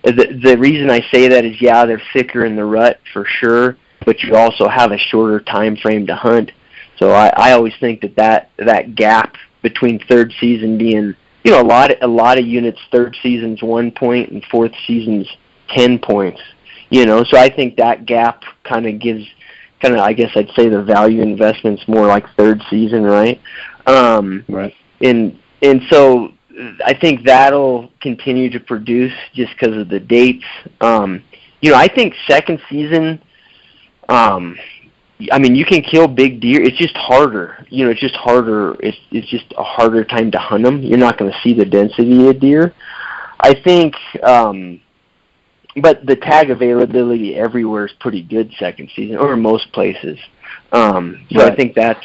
the reason I say that is, they're thicker in the rut for sure, but you also have a shorter time frame to hunt. So I always think that gap between third season being, a lot of units, third season's 1 point and fourth season's 10 points. So I think that gap kind of gives, I guess I'd say the value investment's more like third season, right? Right. And so I think that'll continue to produce just because of the dates. I think second season, you can kill big deer. It's just harder. It's just harder. It's just a harder time to hunt them. You're not going to see the density of deer. I think, but the tag availability everywhere is pretty good second season, or most places. So right. I think that's,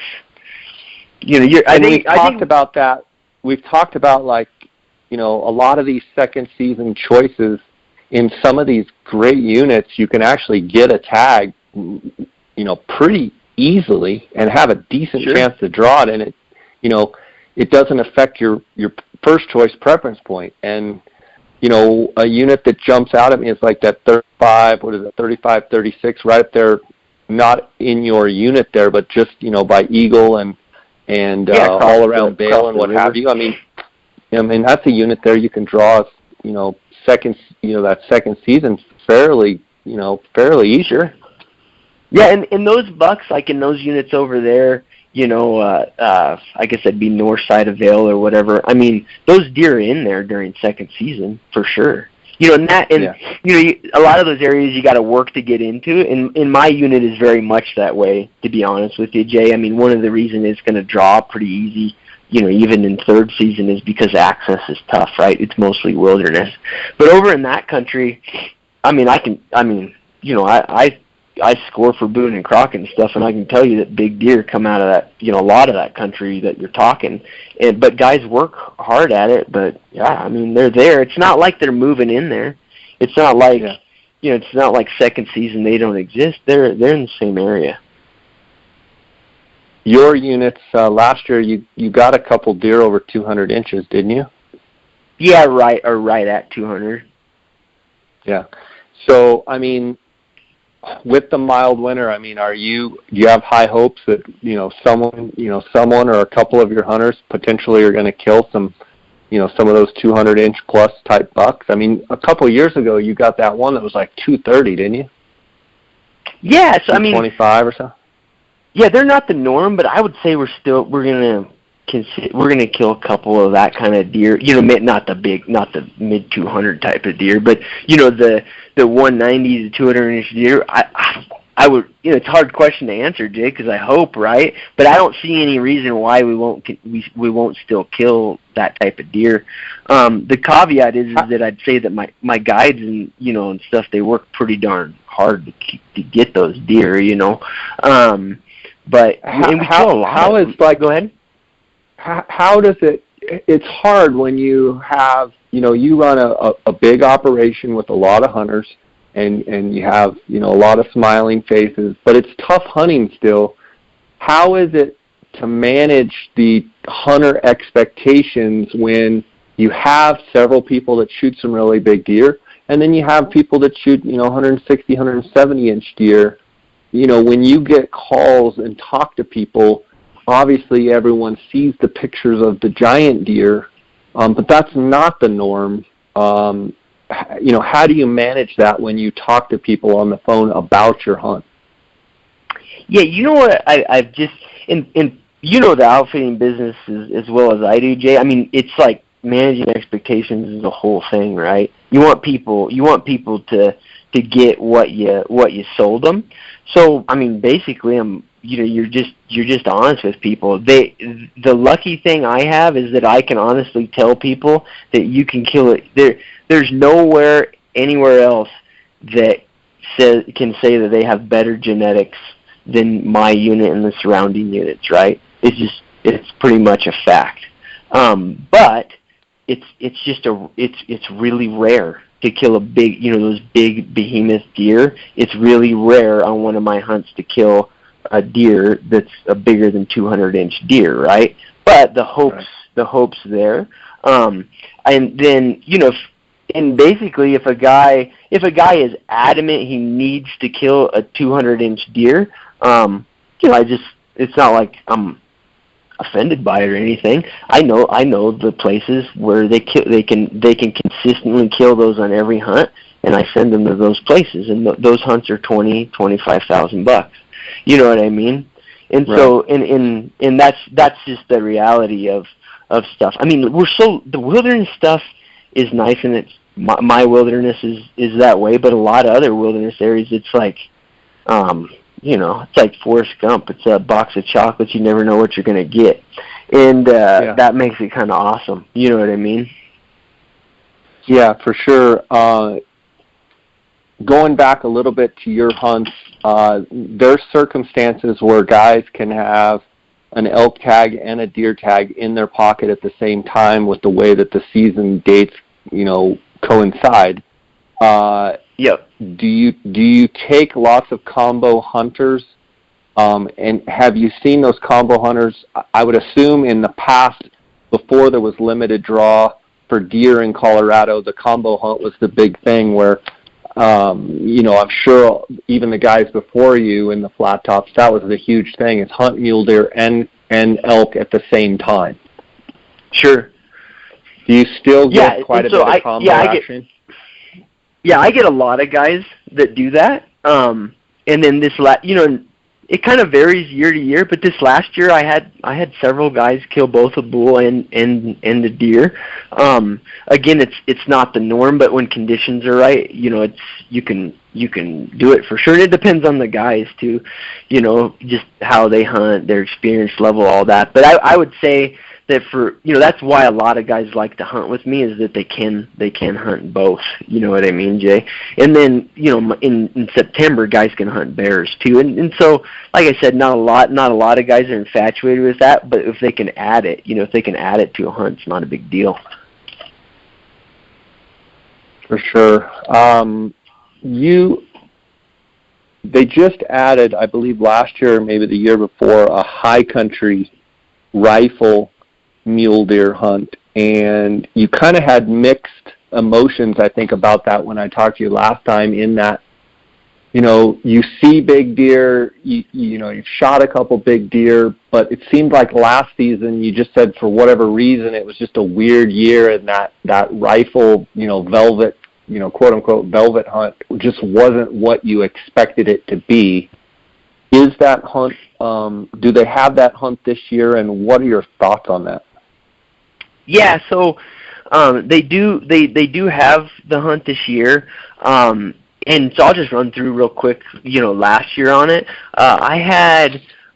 we've talked about that. We've talked about, a lot of these second season choices in some of these great units. You can actually get a tag, pretty easily and have a decent chance to draw it, and it doesn't affect your first choice preference point. And a unit that jumps out at me is like that 35, 36, right up there, not in your unit there, but just by Eagle and all around Vail and what have you. I mean that's a unit there you can draw, that second season fairly easy. Sure. Yeah, and those bucks, like in those units over there, I guess that'd be north side of Vail or whatever. I mean, those deer are in there during second season for sure. A lot of those areas you got to work to get into. And my unit is very much that way, to be honest with you, Jay. I mean, one of the reasons it's going to draw pretty easy, even in third season, is because access is tough, right? It's mostly wilderness. But over in that country, I I score for Boone and Crockett and stuff, and I can tell you that big deer come out of that, a lot of that country that you're talking. But guys work hard at it. But yeah, I mean, they're there. It's not like they're moving in there. It's not like it's not like second season they don't exist. They're in the same area. Your units last year, you got a couple deer over 200 inches, didn't you? Yeah, right at 200. Yeah. So I mean, with the mild winter, I mean, do you have high hopes that someone or a couple of your hunters potentially are going to kill some of those 200-inch plus type bucks? I mean, a couple of years ago, you got that one that was like 230, didn't you? Yeah, so I mean, 25 or so. Yeah, they're not the norm, but I would say we're gonna kill a couple of that kind of deer. Not the mid 200 type of deer, but the 190 to 200-inch deer. I would. It's a hard question to answer, Jay, because I hope, right? But I don't see any reason why we won't still kill that type of deer. The caveat is that I'd say that my guides and stuff, they work pretty darn hard to get those deer. But go ahead. How does it? It's hard when you have you run a big operation with a lot of hunters, and you have a lot of smiling faces, but it's tough hunting still. How is it to manage the hunter expectations when you have several people that shoot some really big deer, and then you have people that shoot 160, 170-inch deer? When you get calls and talk to people, obviously everyone sees the pictures of the giant deer, but that's not the norm. How do you manage that when you talk to people on the phone about your hunt? Yeah, what I've just the outfitting business as well as I do, Jay. I mean, it's like managing expectations is a whole thing, right? You want people to get what you sold them. So I mean, basically, you're just honest with people. The lucky thing I have is that I can honestly tell people that you can kill it. There's nowhere anywhere else that can say that they have better genetics than my unit and the surrounding units, right? It's pretty much a fact. But it's really rare to kill a big, those big behemoth deer. It's really rare on one of my hunts to kill a deer that's a bigger than 200-inch deer, right? But the hope's there. And then, and basically if a guy is adamant he needs to kill a 200-inch deer, it's not like I'm offended by it or anything. I know the places where they can consistently kill those on every hunt, and I send them to those places, and those hunts are $20,000-$25,000. You know what I mean? And right. So and that's just the reality of stuff. I mean, the wilderness stuff is nice, and it's my wilderness is that way, but a lot of other wilderness areas, it's like it's like Forrest Gump. It's a box of chocolates. You never know what you're going to get. And that makes it kind of awesome. You know what I mean? Yeah, for sure. Going back a little bit to your hunts, there's circumstances where guys can have an elk tag and a deer tag in their pocket at the same time with the way that the season dates, coincide. Yep. Do you take lots of combo hunters? And have you seen those combo hunters? I would assume in the past, before there was limited draw for deer in Colorado, the combo hunt was the big thing where, I'm sure even the guys before you in the flat tops, that was the huge thing, is hunt mule deer and elk at the same time. Sure. Do you still get quite a bit of combo action? I get a lot of guys that do that. And then it kind of varies year to year, but this last year I had several guys kill both a bull and a deer. Again, it's not the norm, but when conditions are right, you can do it for sure. And it depends on the guys too, just how they hunt, their experience level, all that. But I would say that for, that's why a lot of guys like to hunt with me, is that they can hunt both. You know what I mean, Jay? And then, in September, guys can hunt bears too. And so, like I said, not a lot of guys are infatuated with that, but if they can add it, if they can add it to a hunt, it's not a big deal. For sure. They just added, I believe last year, maybe the year before, a high country rifle mule deer hunt, and you kind of had mixed emotions, I think, about that when I talked to you last time, in that, you see big deer, you've shot a couple big deer, but it seemed like last season you just said for whatever reason it was just a weird year, and that rifle, velvet, quote unquote velvet hunt just wasn't what you expected it to be. Is that hunt, do they have that hunt this year, and what are your thoughts on that? Yeah, so they do have the hunt this year, and so I'll just run through real quick, last year on it. I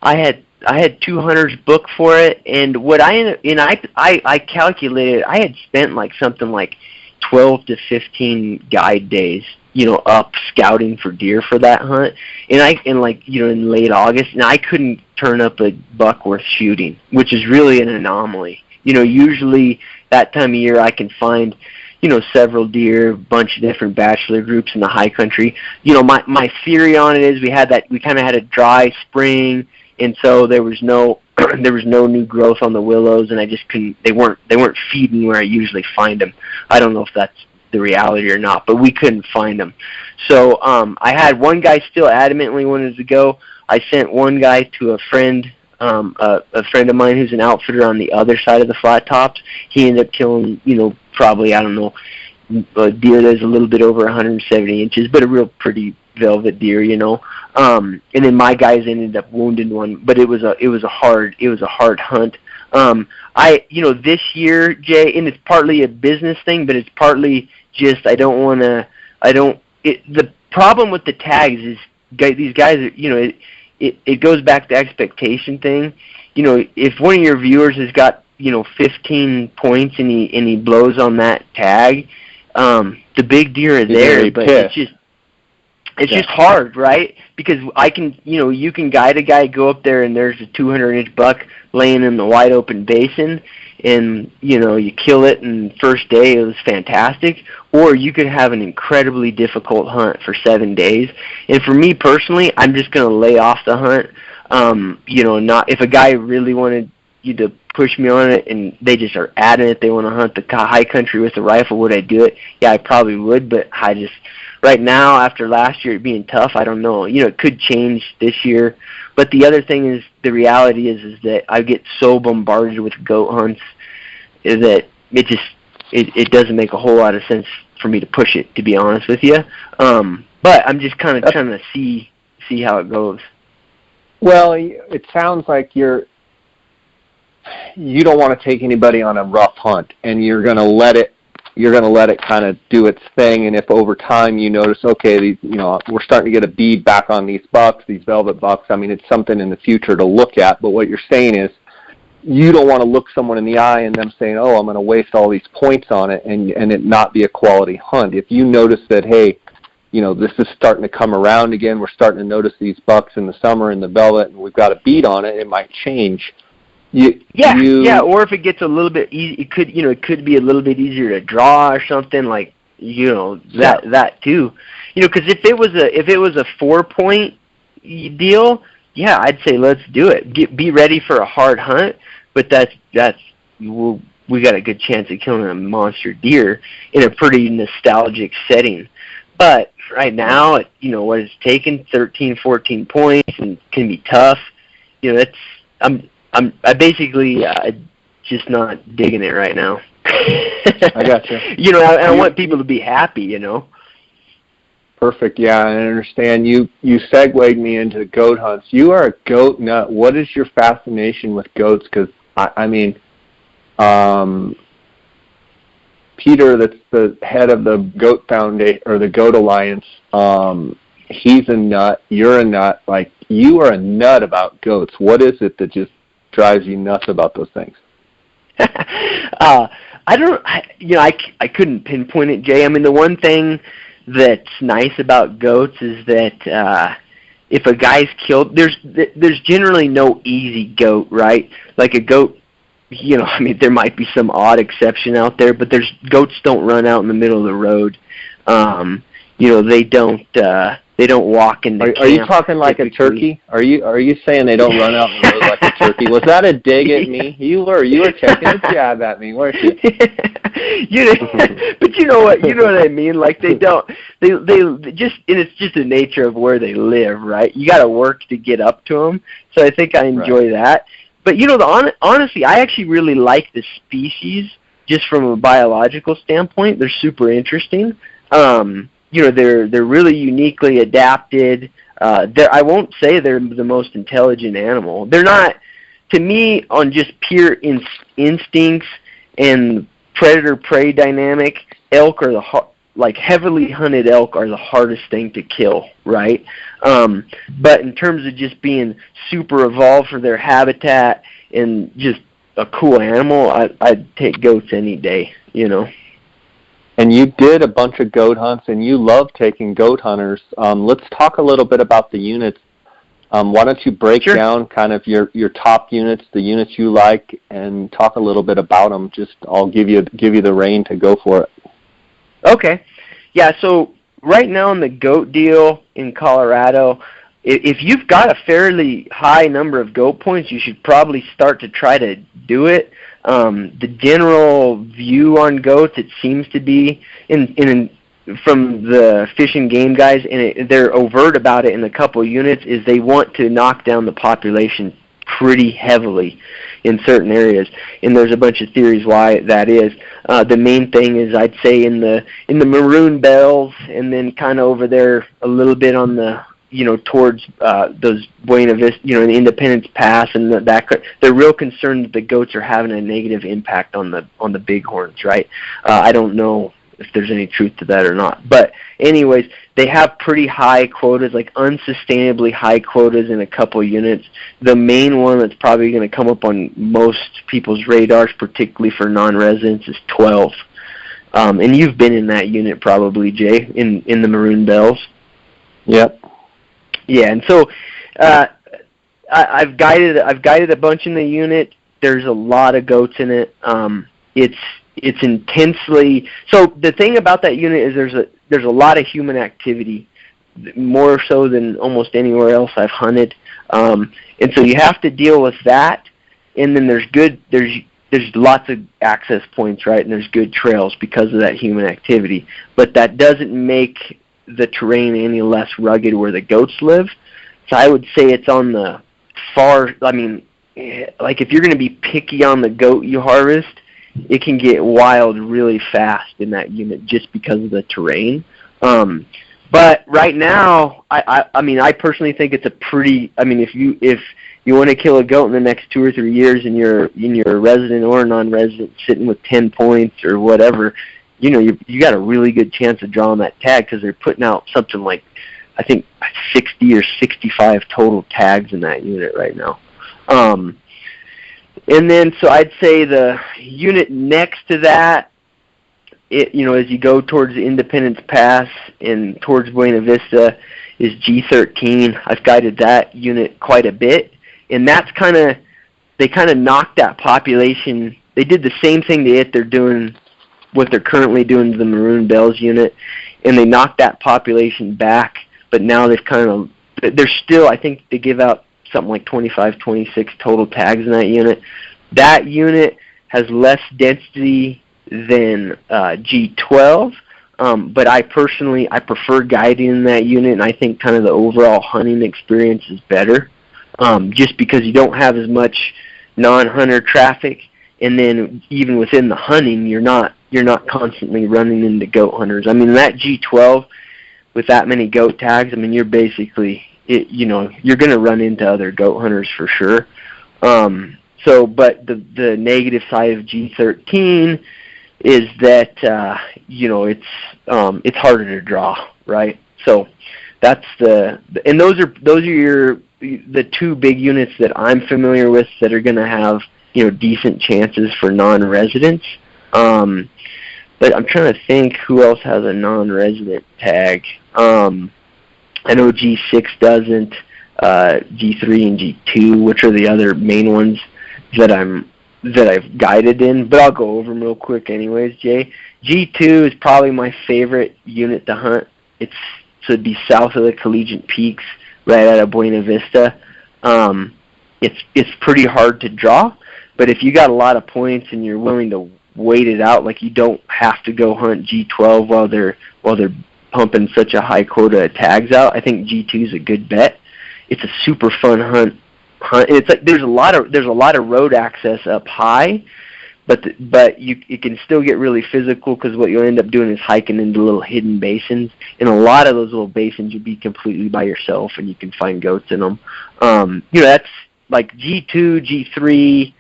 had 2 hunters booked for it, and I calculated I had spent something like 12 to 15 guide days, up scouting for deer for that hunt, and in late August, and I couldn't turn up a buck worth shooting, which is really an anomaly. Usually that time of year I can find, several deer, a bunch of different bachelor groups in the high country. My theory on it is we kind of had a dry spring, and so there was no new growth on the willows, and I just couldn't. They weren't feeding where I usually find them. I don't know if that's the reality or not, but we couldn't find them. So I had one guy still adamantly wanted to go. I sent one guy to a friend of mine who's an outfitter on the other side of the flat tops. He ended up killing, probably, I don't know, a deer that's a little bit over 170 inches, but a real pretty velvet deer, and then my guys ended up wounding one, but it was a hard hunt. This year, Jay, and it's partly a business thing, but it's partly just the problem with the tags is these guys are, it goes back to expectation thing. If one of your viewers has got 15 points and he blows on that tag, the big deer are there, but it's just hard, right? Because you can guide a guy, go up there, and there's a 200-inch buck laying in the wide open basin, and you kill it, and first day it was fantastic. Or you could have an incredibly difficult hunt for 7 days. And for me personally, I'm just going to lay off the hunt. Not if a guy really wanted you to push me on it, and they just are adamant they want to hunt the high country with a rifle, would I do it? Yeah, I probably would, but right now, after last year it being tough, I don't know. It could change this year. But the other thing is, the reality is that I get so bombarded with goat hunts that it doesn't make a whole lot of sense for me to push it, to be honest with you. But I'm just kind of trying to see how it goes. Well, it sounds like you don't want to take anybody on a rough hunt, and you're going to let it kind of do its thing. And if over time you notice, okay, we're starting to get a bead back on these bucks, these velvet bucks, I mean, it's something in the future to look at. But what you're saying is, you don't want to look someone in the eye and them saying, oh, I'm going to waste all these points on it, and it not be a quality hunt. If you notice that, hey, this is starting to come around again, we're starting to notice these bucks in the summer in the velvet, and we've got a bead on it, it might change. Or if it gets a little bit easy, it could be a little bit easier to draw or something, like, that too. Because if it was a 4-point deal, yeah, I'd say let's do it. Be ready for a hard hunt, but we got a good chance of killing a monster deer in a pretty nostalgic setting. But right now, what it's taken, 13, 14 points, and can be tough. I basically just not digging it right now. I gotcha. I want people to be happy. Perfect. Yeah, I understand. You segued me into goat hunts. You are a goat nut. What is your fascination with goats? Because I mean, Peter, that's the head of the Goat Foundation or the Goat Alliance. He's a nut. You're a nut. Like, you are a nut about goats. What is it that just drives you nuts about those things? I couldn't pinpoint it, Jay. I mean, the one thing that's nice about goats is that if a guy's killed, there's generally no easy goat, right? Like a goat, I mean, there might be some odd exception out there, but goats don't run out in the middle of the road. They don't walk in the camp. Are you talking like a turkey? Are you saying they don't run out in the road like a turkey? Was that a dig at me? You were taking a jab at me, weren't you? But you know what I mean? Like they just, and it's just the nature of where they live, right? You got to work to get up to them. So I think I enjoy that. But honestly, I actually really like the species just from a biological standpoint. They're super interesting. They're really uniquely adapted. I won't say they're the most intelligent animal. They're not, to me, on just pure instincts and predator-prey dynamic. Elk are heavily hunted elk are the hardest thing to kill, right? But in terms of just being super evolved for their habitat and just a cool animal, I'd take goats any day, And you did a bunch of goat hunts, and you love taking goat hunters. Let's talk a little bit about the units. Why don't you break down kind of your top units, the units you like, and talk a little bit about them. Just I'll give you the rein to go for it. Okay. Yeah, so right now in the goat deal in Colorado, if you've got a fairly high number of goat points, you should probably start to try to do it. The general view on goats, it seems to be, from the Fish and Game guys, and they're overt about it in a couple units, is they want to knock down the population pretty heavily in certain areas, and there's a bunch of theories why that is. The main thing is, I'd say, in the maroon bells, and then kind of over there a little bit on the towards those Buena Vista, in Independence Pass, and they're real concerned that the goats are having a negative impact on the bighorns, right? I don't know if there's any truth to that or not. But anyways, they have pretty high quotas, like unsustainably high quotas in a couple units. The main one that's probably going to come up on most people's radars, particularly for non-residents, is 12. And you've been in that unit probably, Jay, in the Maroon Bells. Yep. Yeah, and so I've guided a bunch in the unit. There's a lot of goats in it. It's intensely, so the thing about that unit is there's a lot of human activity, more so than almost anywhere else I've hunted. And so you have to deal with that, and then there's lots of access points, right? And there's good trails because of that human activity. But that doesn't make the terrain any less rugged where the goats live. So I would say it's on the far, like if you're going to be picky on the goat you harvest, it can get wild really fast in that unit just because of the terrain. But right now, I personally think it's a pretty, if you want to kill a goat in the next 2 or 3 years and you're a resident or a non-resident sitting with 10 points or whatever, you got a really good chance of drawing that tag because they're putting out something like, I think, 60 or 65 total tags in that unit right now. And then, so I'd say the unit next to that, as you go towards Independence Pass and towards Buena Vista, is G13. I've guided that unit quite a bit, and they kind of knocked that population. They did the same thing to it. They're doing what they're currently doing to the Maroon Bells unit, and they knocked that population back. But now they're still, I think they give out something like 25, 26 total tags in that unit. That unit has less density than G12, but I prefer guiding in that unit, and I think kind of the overall hunting experience is better, just because you don't have as much non-hunter traffic, and then even within the hunting, you're not constantly running into goat hunters. That G12 with that many goat tags, you're basically, you're going to run into other goat hunters for sure. But the negative side of G13 is that it's harder to draw, right? So that's and those are the two big units that I'm familiar with that are going to have decent chances for non-residents. But I'm trying to think who else has a non-resident tag. I know G6 doesn't, G3 and G2, which are the other main ones that I've guided in, but I'll go over them real quick anyways, Jay. G2 is probably my favorite unit to hunt. It'd be south of the Collegiate Peaks, right out of Buena Vista. It's pretty hard to draw, but if you got a lot of points and you're willing to wait it out, like you don't have to go hunt G12 while they're pumping such a high quota of tags out, I think G2 is a good bet. It's a super fun hunt. It's like there's a lot of road access up high, but it can still get really physical because what you'll end up doing is hiking into little hidden basins. In a lot of those little basins, you'll be completely by yourself, and you can find goats in them. That's like G2, G3,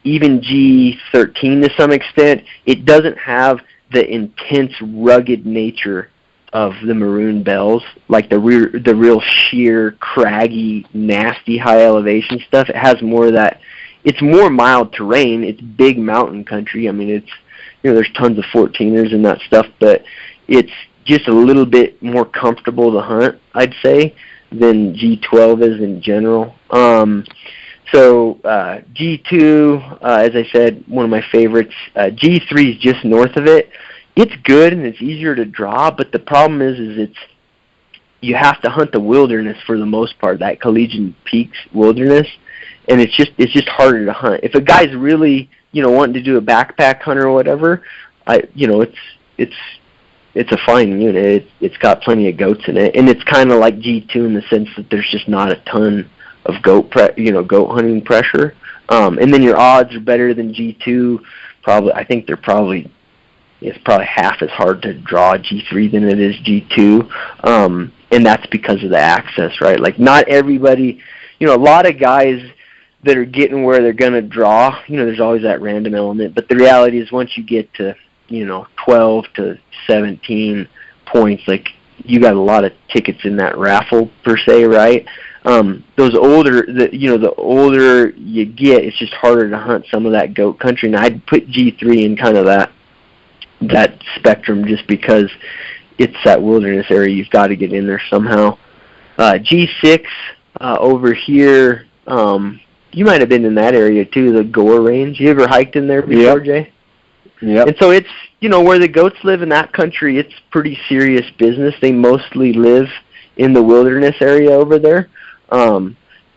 even G13 to some extent. It doesn't have the intense, rugged nature of the maroon bells, like the real sheer, craggy, nasty, high elevation stuff. It has more of that. It's more mild terrain. It's big mountain country. I mean, it's there's tons of 14ers and that stuff, but it's just a little bit more comfortable to hunt, I'd say, than G12 is in general. So G2, as I said, one of my favorites. G3 is just north of it. It's good and it's easier to draw, but the problem is you have to hunt the wilderness for the most part, that Collegiate Peaks wilderness, and it's just harder to hunt. If a guy's really wanting to do a backpack hunt or whatever, it's a fine unit. It's got plenty of goats in it, and it's kind of like G2 in the sense that there's just not a ton of goat hunting pressure. And then your odds are better than G2. I think it's probably half as hard to draw G3 than it is G2. And that's because of the access, right? Like not everybody, a lot of guys that are getting where they're going to draw, there's always that random element. But the reality is once you get to, 12 to 17 points, like you got a lot of tickets in that raffle per se, right? The older you get, it's just harder to hunt some of that goat country. And I'd put G3 in kind of that spectrum just because it's that wilderness area. You've got to get in there somehow. G6 over here, you might have been in that area too, the Gore Range. You ever hiked in there before, Jay? Yeah. And so it's, where the goats live in that country, it's pretty serious business. They mostly live in the wilderness area over there. I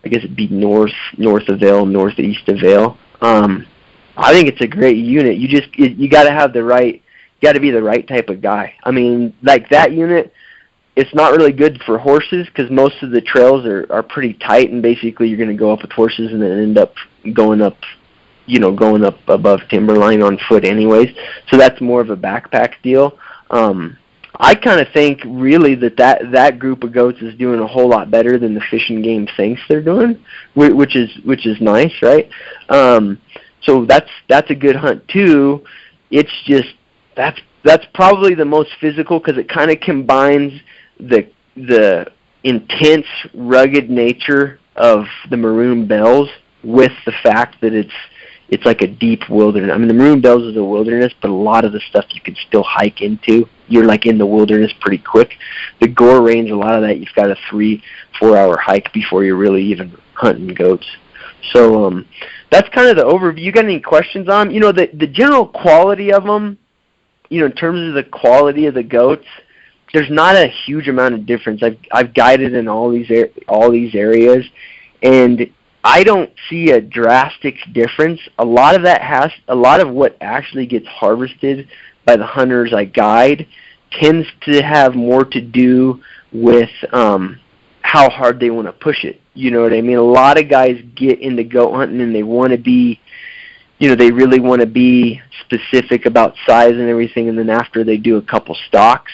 guess it'd be north of Vail, northeast of Vail. I think it's a great unit. You got to have got to be the right type of guy. I mean, like that unit, it's not really good for horses because most of the trails are pretty tight, and basically you're going to go up with horses and then end up going up above timberline on foot anyways. So that's more of a backpack deal. I kind of think really that group of goats is doing a whole lot better than the Fish and Game thinks they're doing, which is nice, right? So that's a good hunt too. It's just that's probably the most physical because it kind of combines the intense, rugged nature of the maroon bells with the fact that it's like a deep wilderness. I mean, the maroon bells is a wilderness, but a lot of the stuff you can still hike into. You're like in the wilderness pretty quick. The Gore Range, a lot of that you've got a 3-4 hour hike before you're really even hunting goats. So that's kind of the overview. You got any questions on them? The general quality of them, in terms of the quality of the goats, there's not a huge amount of difference. I've guided in all these areas, and I don't see a drastic difference. A lot of what actually gets harvested by the hunters I guide tends to have more to do with how hard they want to push it. You know what I mean? A lot of guys get into goat hunting and they want to be, they really want to be specific about size and everything, and then after they do a couple stalks,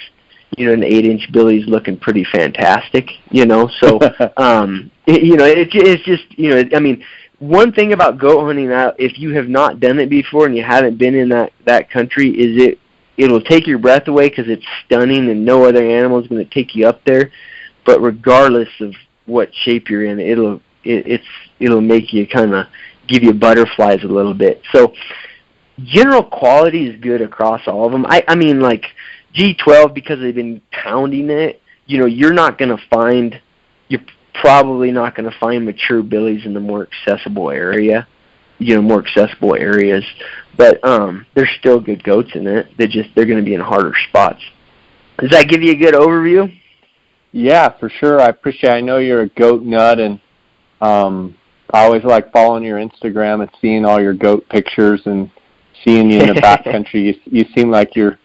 an 8-inch Billy's looking pretty fantastic, so, it's just, I mean, one thing about goat hunting, if you have not done it before and you haven't been in that country, is it'll take your breath away because it's stunning and no other animal is going to take you up there, but regardless of what shape you're in, it'll make you kind of give you butterflies a little bit. So general quality is good across all of them. I mean, like G12, because they've been pounding it, you're probably not going to find mature billies in the more accessible areas. But there's still good goats in it. They're going to be in harder spots. Does that give you a good overview? Yeah, for sure. I appreciate it. I know you're a goat nut, and I always like following your Instagram and seeing all your goat pictures and seeing you in the backcountry. You seem like you're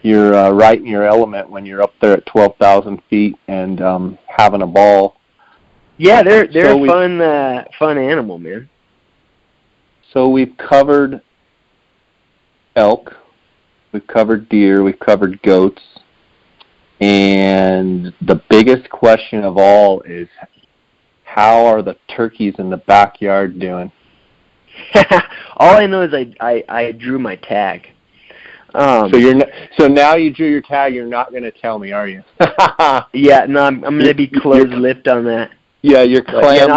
right in your element when you're up there at 12,000 feet and having a ball. Yeah, they're a fun animal, man. So we've covered elk, we've covered deer, we've covered goats, and the biggest question of all is, how are the turkeys in the backyard doing? All I know is I drew my tag. So now you drew your tag. You're not going to tell me, are you? Yeah, no, I'm going to be close-lipped on that. Yeah, you're clam.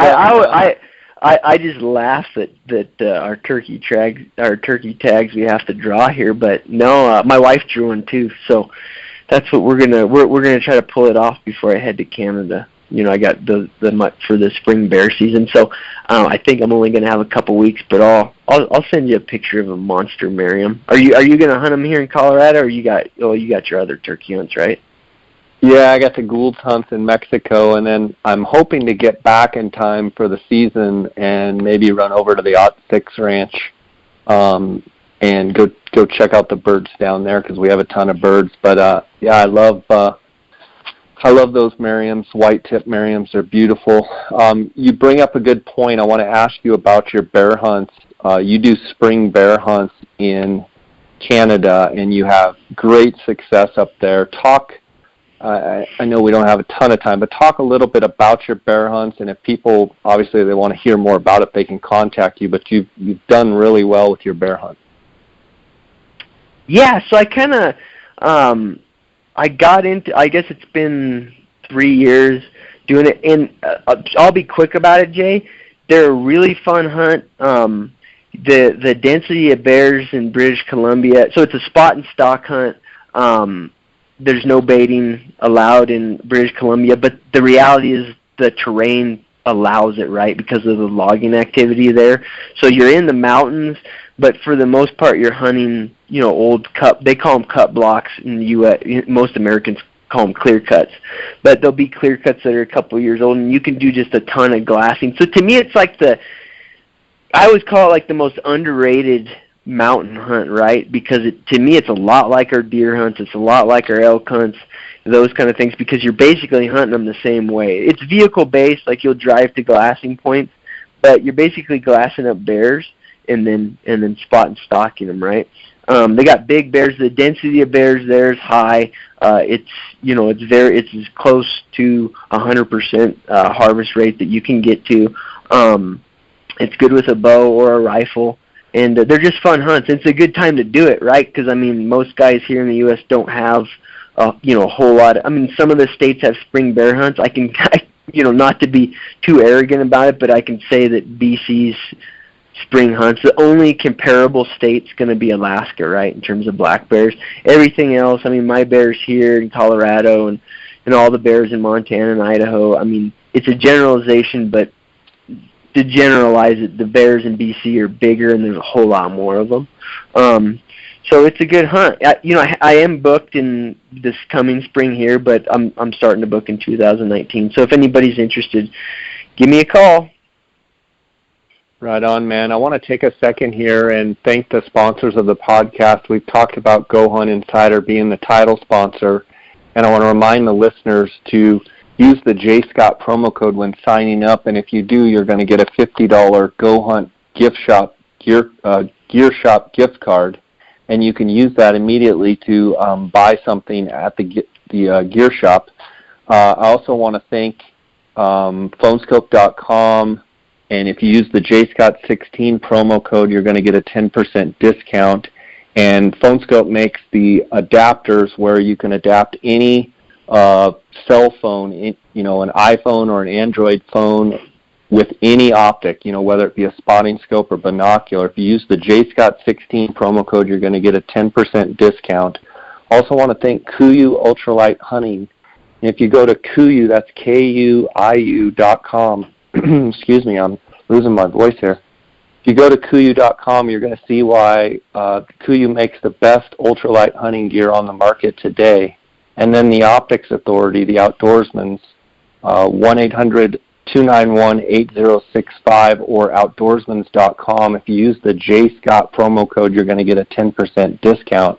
I just laugh that our turkey tags we have to draw here, but no, my wife drew one too, so that's what we're gonna try to pull it off before I head to Canada. I got the for the spring bear season, so I think I'm only gonna have a couple weeks, but I'll send you a picture of a monster Merriam. Are you gonna hunt them here in Colorado, or you got your other turkey hunts, right? Yeah, I got the Gould's hunts in Mexico, and then I'm hoping to get back in time for the season and maybe run over to the OT6 ranch and go check out the birds down there, because we have a ton of birds. But yeah, I love those Merriams, white-tip Merriams. They're beautiful. You bring up a good point. I want to ask you about your bear hunts. You do spring bear hunts in Canada, and you have great success up there. I know we don't have a ton of time, but talk a little bit about your bear hunts, and if people, obviously, they want to hear more about it, they can contact you, but you've done really well with your bear hunt. Yeah, so I kind of, I got into, I guess it's been 3 years doing it, and I'll be quick about it, Jay. They're a really fun hunt. The density of bears in British Columbia, so it's a spot and stock hunt. There's no baiting allowed in British Columbia, but the reality is the terrain allows it, right, because of the logging activity there. So you're in the mountains, but for the most part you're hunting, old cut, they call them cut blocks in the U.S. Most Americans call them clear cuts, but they'll be clear cuts that are a couple of years old, and you can do just a ton of glassing. So to me it's like I always call it like the most underrated mountain hunt, right? Because to me it's a lot like our deer hunts, it's a lot like our elk hunts, those kind of things, because you're basically hunting them the same way. It's vehicle based, like you'll drive to glassing points, but you're basically glassing up bears and then spot and stalking them, right? They got big bears. The density of bears there is high. It's as close to 100% harvest rate that you can get to. It's good with a bow or a rifle. And they're just fun hunts. It's a good time to do it, right? Because, I mean, most guys here in the U.S. don't have, a whole lot. Some of the states have spring bear hunts. Not to be too arrogant about it, but I can say that BC's spring hunts, the only comparable state's going to be Alaska, right, in terms of black bears. Everything else, my bears here in Colorado and all the bears in Montana and Idaho, it's a generalization, but to generalize it, the bears in BC are bigger, and there's a whole lot more of them. So it's a good hunt. I am booked in this coming spring here, but I'm starting to book in 2019. So if anybody's interested, give me a call. Right on, man. I want to take a second here and thank the sponsors of the podcast. We've talked about Go Hunt Insider being the title sponsor, and I want to remind the listeners to use the J. Scott promo code when signing up, and if you do, you're going to get a $50 Go Hunt gift shop gear shop gift card, and you can use that immediately to buy something at the gear shop. I also want to thank phonescope.com, and if you use the JScott16 promo code, you're going to get a 10% discount. And PhoneScope makes the adapters where you can adapt any cell phone, an iPhone or an Android phone, with any optic, whether it be a spotting scope or binocular. If you use the JScott16 promo code, you're going to get a 10% discount. Also want to thank Kuiu Ultralight Hunting. If you go to Kuiu, that's KUIU.com. Excuse me, I'm losing my voice here. If you go to Kuiu.com, you're going to see why Kuiu makes the best ultralight hunting gear on the market today. And then the Optics Authority, the Outdoorsman's, 1-800-291-8065 or outdoorsmans.com. If you use the JScott promo code, you're going to get a 10% discount.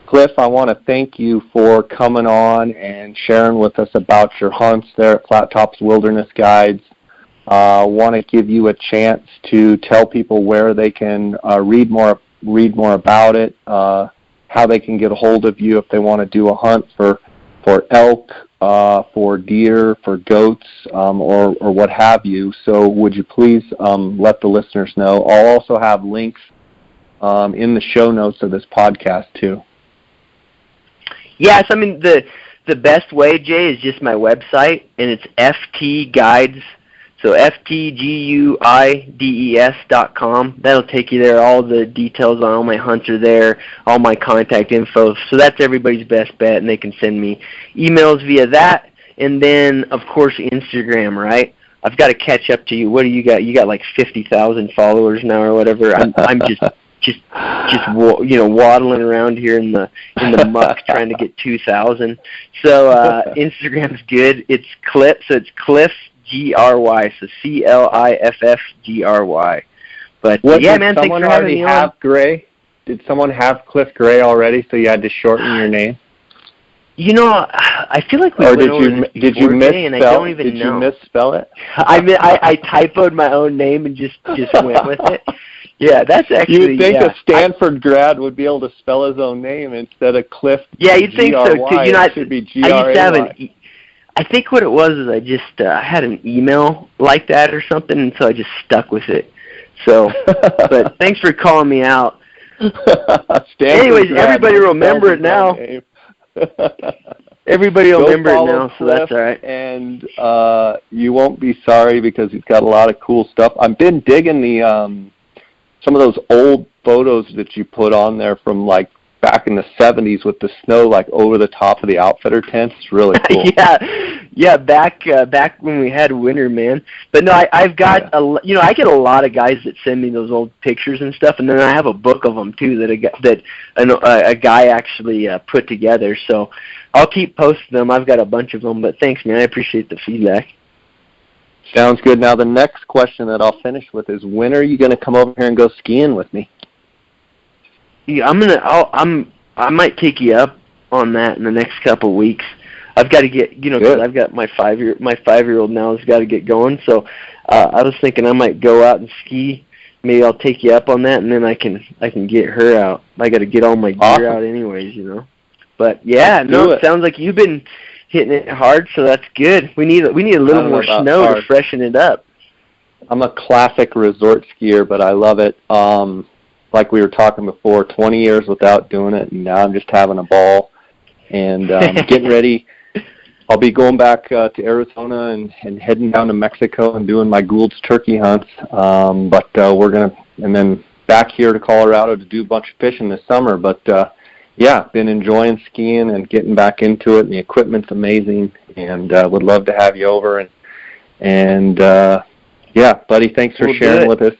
Cliff, I want to thank you for coming on and sharing with us about your hunts there at Flat Tops Wilderness Guides. I want to give you a chance to tell people where they can read more about it, how they can get a hold of you if they want to do a hunt for elk, for deer, for goats, or what have you. So would you please let the listeners know? I'll also have links in the show notes of this podcast too. Yes, I mean, the best way, Jay, is just my website, and it's FT Guides, so FTGUIDES.com. That'll take you there. All the details on all my hunts are there, all my contact info. So that's everybody's best bet, and they can send me emails via that. And then, of course, Instagram, right? I've got to catch up to you. What do you got? You got like 50,000 followers now or whatever. I'm just waddling around here in the muck trying to get 2,000. So Instagram's good. It's Cliff, so it's Cliff GRY, so CLIFFGRY. But yeah, man, thanks for having me on. Gray? Did someone have Cliff Gray already, so you had to shorten your name? I feel like we went over this before, Jay, and I don't even know. Did you misspell it? I typoed my own name and just went with it. Yeah, that's actually. You would think a Stanford grad would be able to spell his own name instead of Cliff. Yeah, you'd think so too. It should be G-R-A-Y. I think what it was is I just had an email like that or something, and so I just stuck with it. So, but thanks for calling me out. Anyways, everybody will remember it now. Everybody will remember it now, so that's all right. And you won't be sorry because he's got a lot of cool stuff. I've been digging some of those old photos that you put on there from like back in the 70s with the snow like over the top of the outfitter tents. It's really cool. yeah, back when we had winter, man. But no, I've got I get a lot of guys that send me those old pictures and stuff, and then I have a book of them too that a guy actually put together. So I'll keep posting them. I've got a bunch of them, but thanks, man. I appreciate the feedback. Sounds good. Now the next question that I'll finish with is, when are you going to come over here and go skiing with me? Yeah, I might take you up on that in the next couple of weeks. I've got to get, because I've got my 5-year-old now has got to get going. So I was thinking I might go out and ski. Maybe I'll take you up on that, and then I can get her out. I got to get all my gear out anyways, But yeah, it sounds like you've been hitting it hard, so that's good. We need a little more snow to freshen it up. I'm a classic resort skier, but I love it. Like we were talking before, 20 years without doing it, and now I'm just having a ball and getting ready. I'll be going back to Arizona and heading down to Mexico and doing my Gould's turkey hunts. But we're going to, and then back here to Colorado to do a bunch of fishing this summer. But yeah, been enjoying skiing and getting back into it, and the equipment's amazing, and would love to have you over. And yeah, buddy, thanks for sharing with us.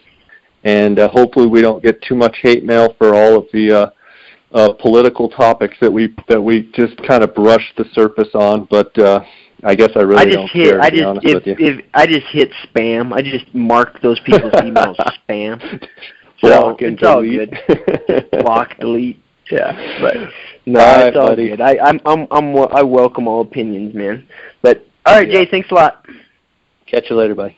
And hopefully we don't get too much hate mail for all of the political topics that we just kind of brushed the surface on. But I guess I really don't care, to be honest with you. I just hit spam. I just marked those people's emails spam. Block and delete. Block, delete. Yeah, but no, it's all good. I welcome all opinions, man. But all right, Jay, thanks a lot. Catch you later, buddy.